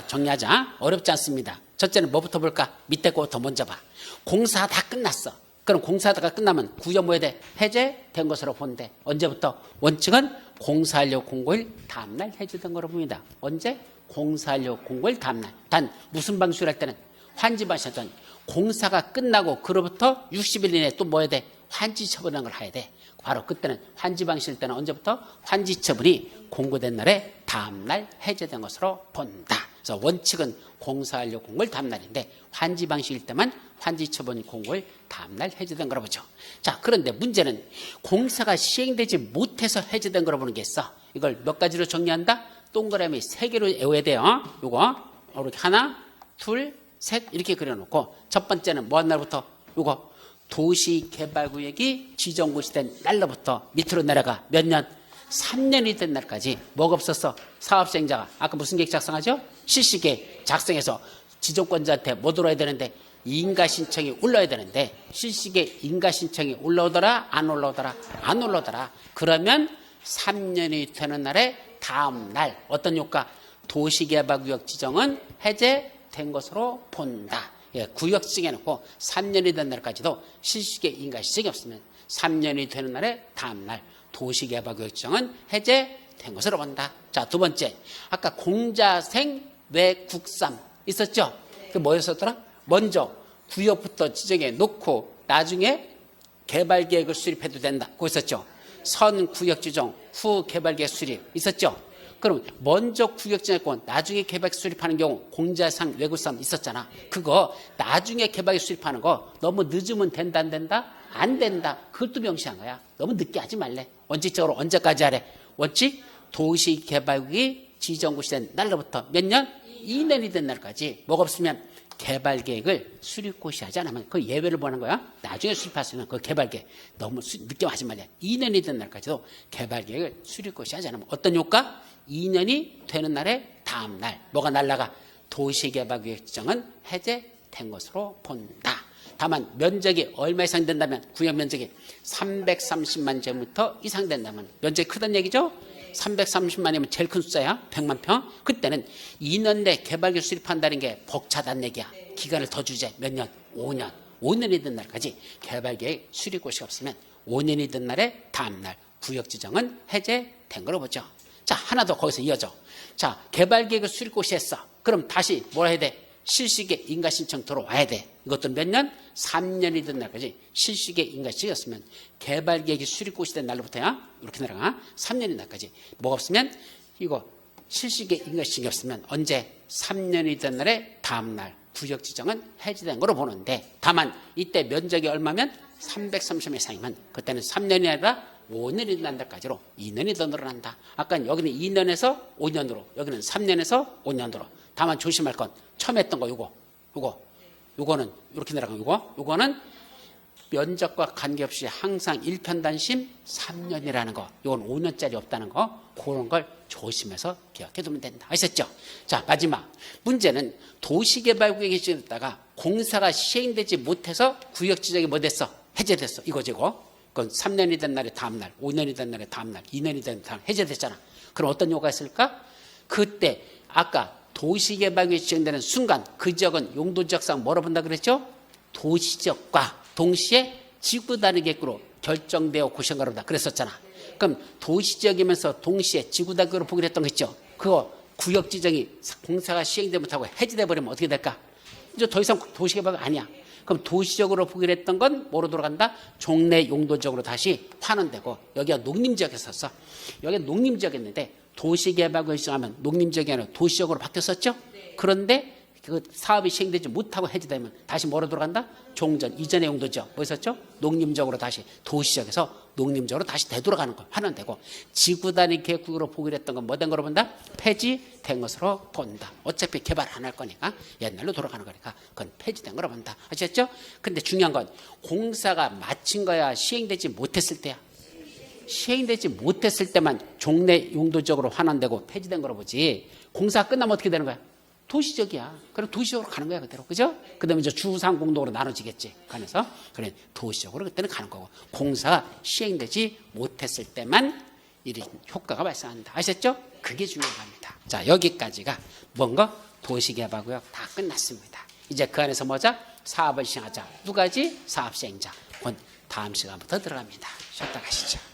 정리하자. 어렵지 않습니다. 첫째는 뭐부터 볼까? 밑에 거부터 먼저 봐. 공사 다 끝났어. 그럼 공사가 끝나면 구역 뭐에 돼? 해제된 것으로 본대. 언제부터? 원칙은 공사하려고 공고일 다음날 해제된 거로 봅니다. 언제? 공사하려고 공고일 다음날. 단 무슨 방식으로 할 때는 환지 방식이든 공사가 끝나고 그로부터 60일 이내에 또 뭐에 돼? 환지 처분하는 걸 해야 돼. 바로 그때는 환지 방식일 때는 언제부터? 환지 처분이 공고된 날에 다음날 해제된 것으로 본다. 그래서 원칙은 공사하려고 공고일 다음날인데 환지 방식일 때만 환지 처분 공고일 다음날 해제된 거라 보죠. 자, 그런데 문제는 공사가 시행되지 못해서 해제된 거라 보는 게 있어. 이걸 몇 가지로 정리한다? 동그라미 3개로 외워야 돼요. 요거 이렇게 하나, 둘, 셋 이렇게 그려놓고 첫 번째는 뭐 한 날부터? 요거 도시개발구역이 지정고시 된 날로부터 밑으로 내려가 몇 년? 3년이 된 날까지 뭐가 없었어? 사업시행자가 아까 무슨 계획 작성하죠? 실시계획 작성해서 지정권자한테 뭐 들어야 되는데 인가신청이 올라야 되는데 실시계 인가신청이 올라오더라? 안 올라오더라? 안 올라오더라. 그러면 3년이 되는 날에 다음 날 어떤 효과? 도시개발구역 지정은 해제된 것으로 본다. 예, 구역 지정해놓고 3년이 된 날까지도 실시계 인가신청이 없으면 3년이 되는 날에 다음 날 도시개발구역 지정은 해제된 것으로 본다. 자, 두 번째. 아까 공자생 외국삼 있었죠? 그 뭐였었더라? 먼저 구역부터 지정해 놓고 나중에 개발계획을 수립해도 된다. 그거 있었죠? 선 구역 지정, 후 개발계획 수립 있었죠? 그럼 먼저 구역 지정했고 나중에 개발계획 수립하는 경우 공자상 외국삼 있었잖아. 그거 나중에 개발계획 수립하는 거 너무 늦으면 된다 안 된다? 안 된다. 그것도 명시한 거야. 너무 늦게 하지 말래. 원칙적으로 언제까지 하래? 원칙 도시개발구역이 지정고시 된 날로부터 몇 년? 2년이 된 날까지 뭐가 없으면 개발계획을 수립고시하지 않으면 그 예외를 보는 거야. 나중에 수립할 수 있는 그 개발계획 너무 늦게 하지 말래. 2년이 된 날까지도 개발계획을 수립고시하지 않으면 어떤 효과? 2년이 되는 날에 다음 날 뭐가 날라가? 도시개발구역 지정은 해제된 것으로 본다. 다만 면적이 얼마 이상 된다면 구역 면적이 330만 제곱미터 이상 된다면 면적이 크다는 얘기죠. 330만이면 제일 큰 숫자야. 100만 평. 그때는 2년 내 개발계획 수립한다는 게 벅차다는 얘기야. 기간을 더 주제. 몇 년? 5년. 5년이 된 날까지 개발계획 수립고시가 없으면 5년이 된 날에 다음 날 구역 지정은 해제된 걸로 보죠. 자, 하나 더 거기서 이어져. 자, 개발계획을 수립고시 했어. 그럼 다시 뭐라 해야 돼? 실시계 인가 신청 들어와야 돼. 이것도 몇 년? 3년이던 날까지 실시계 인가 신청이었으면 개발계획이 수립고시 된 날로부터야 이렇게 내려가 3년이 날까지 뭐가 없으면 이거 실시계 인가 신청이 없으면 언제? 3년이 된 날에 다음 날 구역 지정은 해지된 거로 보는데 다만 이때 면적이 얼마면 330명 이상이면 그때는 3년이 아니라 5년이 난 날까지로 2년이 더 늘어난다. 아까 여기는 2년에서 5년으로 여기는 3년에서 5년으로. 다만 조심할 건 처음 했던 거 요거는 이렇게 내려가면 요거는 면적과 관계없이 항상 일편단심 3년이라는 거. 요건 5년짜리 없다는 거. 그런 걸 조심해서 기억해 두면 된다. 아셨죠? 자, 마지막 문제는 도시개발구역이 지어졌다가 공사가 시행되지 못해서 구역 지정이 뭐 됐어? 해제됐어. 이거지고. 그건 3년이 된 날에 다음 날, 5년이 된 날에 다음 날, 2년이 된 다음 해제됐잖아. 그럼 어떤 요구가 있을까? 그때 아까 도시개발구역이 지정되는 순간 그 지역은 용도지역상 뭐로 본다 그랬죠? 도시지역과 동시에 지구단위계획으로 결정되어 고시한가로 본다 그랬었잖아. 그럼 도시지역이면서 동시에 지구단위계획으로 보기로 했던 거 있죠? 그거 구역 지정이 공사가 시행되지 못하고 해제돼 버리면 어떻게 될까? 이제 더 이상 도시개발이 아니야. 그럼 도시적으로 보기로 했던 건 뭐로 돌아간다? 종래 용도적으로 다시 환원되고 여기가 농림지역이었어. 여기가 농림지역이었는데 도시개발구역 지정하면 농림지역이 아니라 도시적으로 바뀌었었죠? 그런데 그 사업이 시행되지 못하고 해제되면 다시 뭐로 돌아간다? 종전, 이전의 용도죠. 뭐 있었죠? 농림적으로 다시 도시적에서 농림적으로 다시 되돌아가는 거 환원되고 지구단위 계획으로 보기로 했던 건 뭐 된 거로 본다? 폐지된 것으로 본다. 어차피 개발 안 할 거니까 옛날로 돌아가는 거니까 그건 폐지된 거로 본다. 아셨죠? 근데 중요한 건 공사가 마친 거야 시행되지 못했을 때야. 시행되지 못했을 때만 종래 용도적으로 환원되고 폐지된 거로 보지 공사가 끝나면 어떻게 되는 거야? 도시적이야. 그럼 도시적으로 가는 거야, 그대로. 그죠? 그 다음에 이제 주상공동으로 나눠지겠지. 그래서, 그래, 도시적으로 그때는 가는 거고. 공사가 시행되지 못했을 때만 이런 효과가 발생한다. 아셨죠? 그게 중요한 겁니다. 자, 여기까지가 뭔가 도시개발구역 다 끝났습니다. 이제 그 안에서 뭐자? 사업을 시행하자. 누가지? 사업시행자. 그건 다음 시간부터 들어갑니다. 쉬었다 가시죠.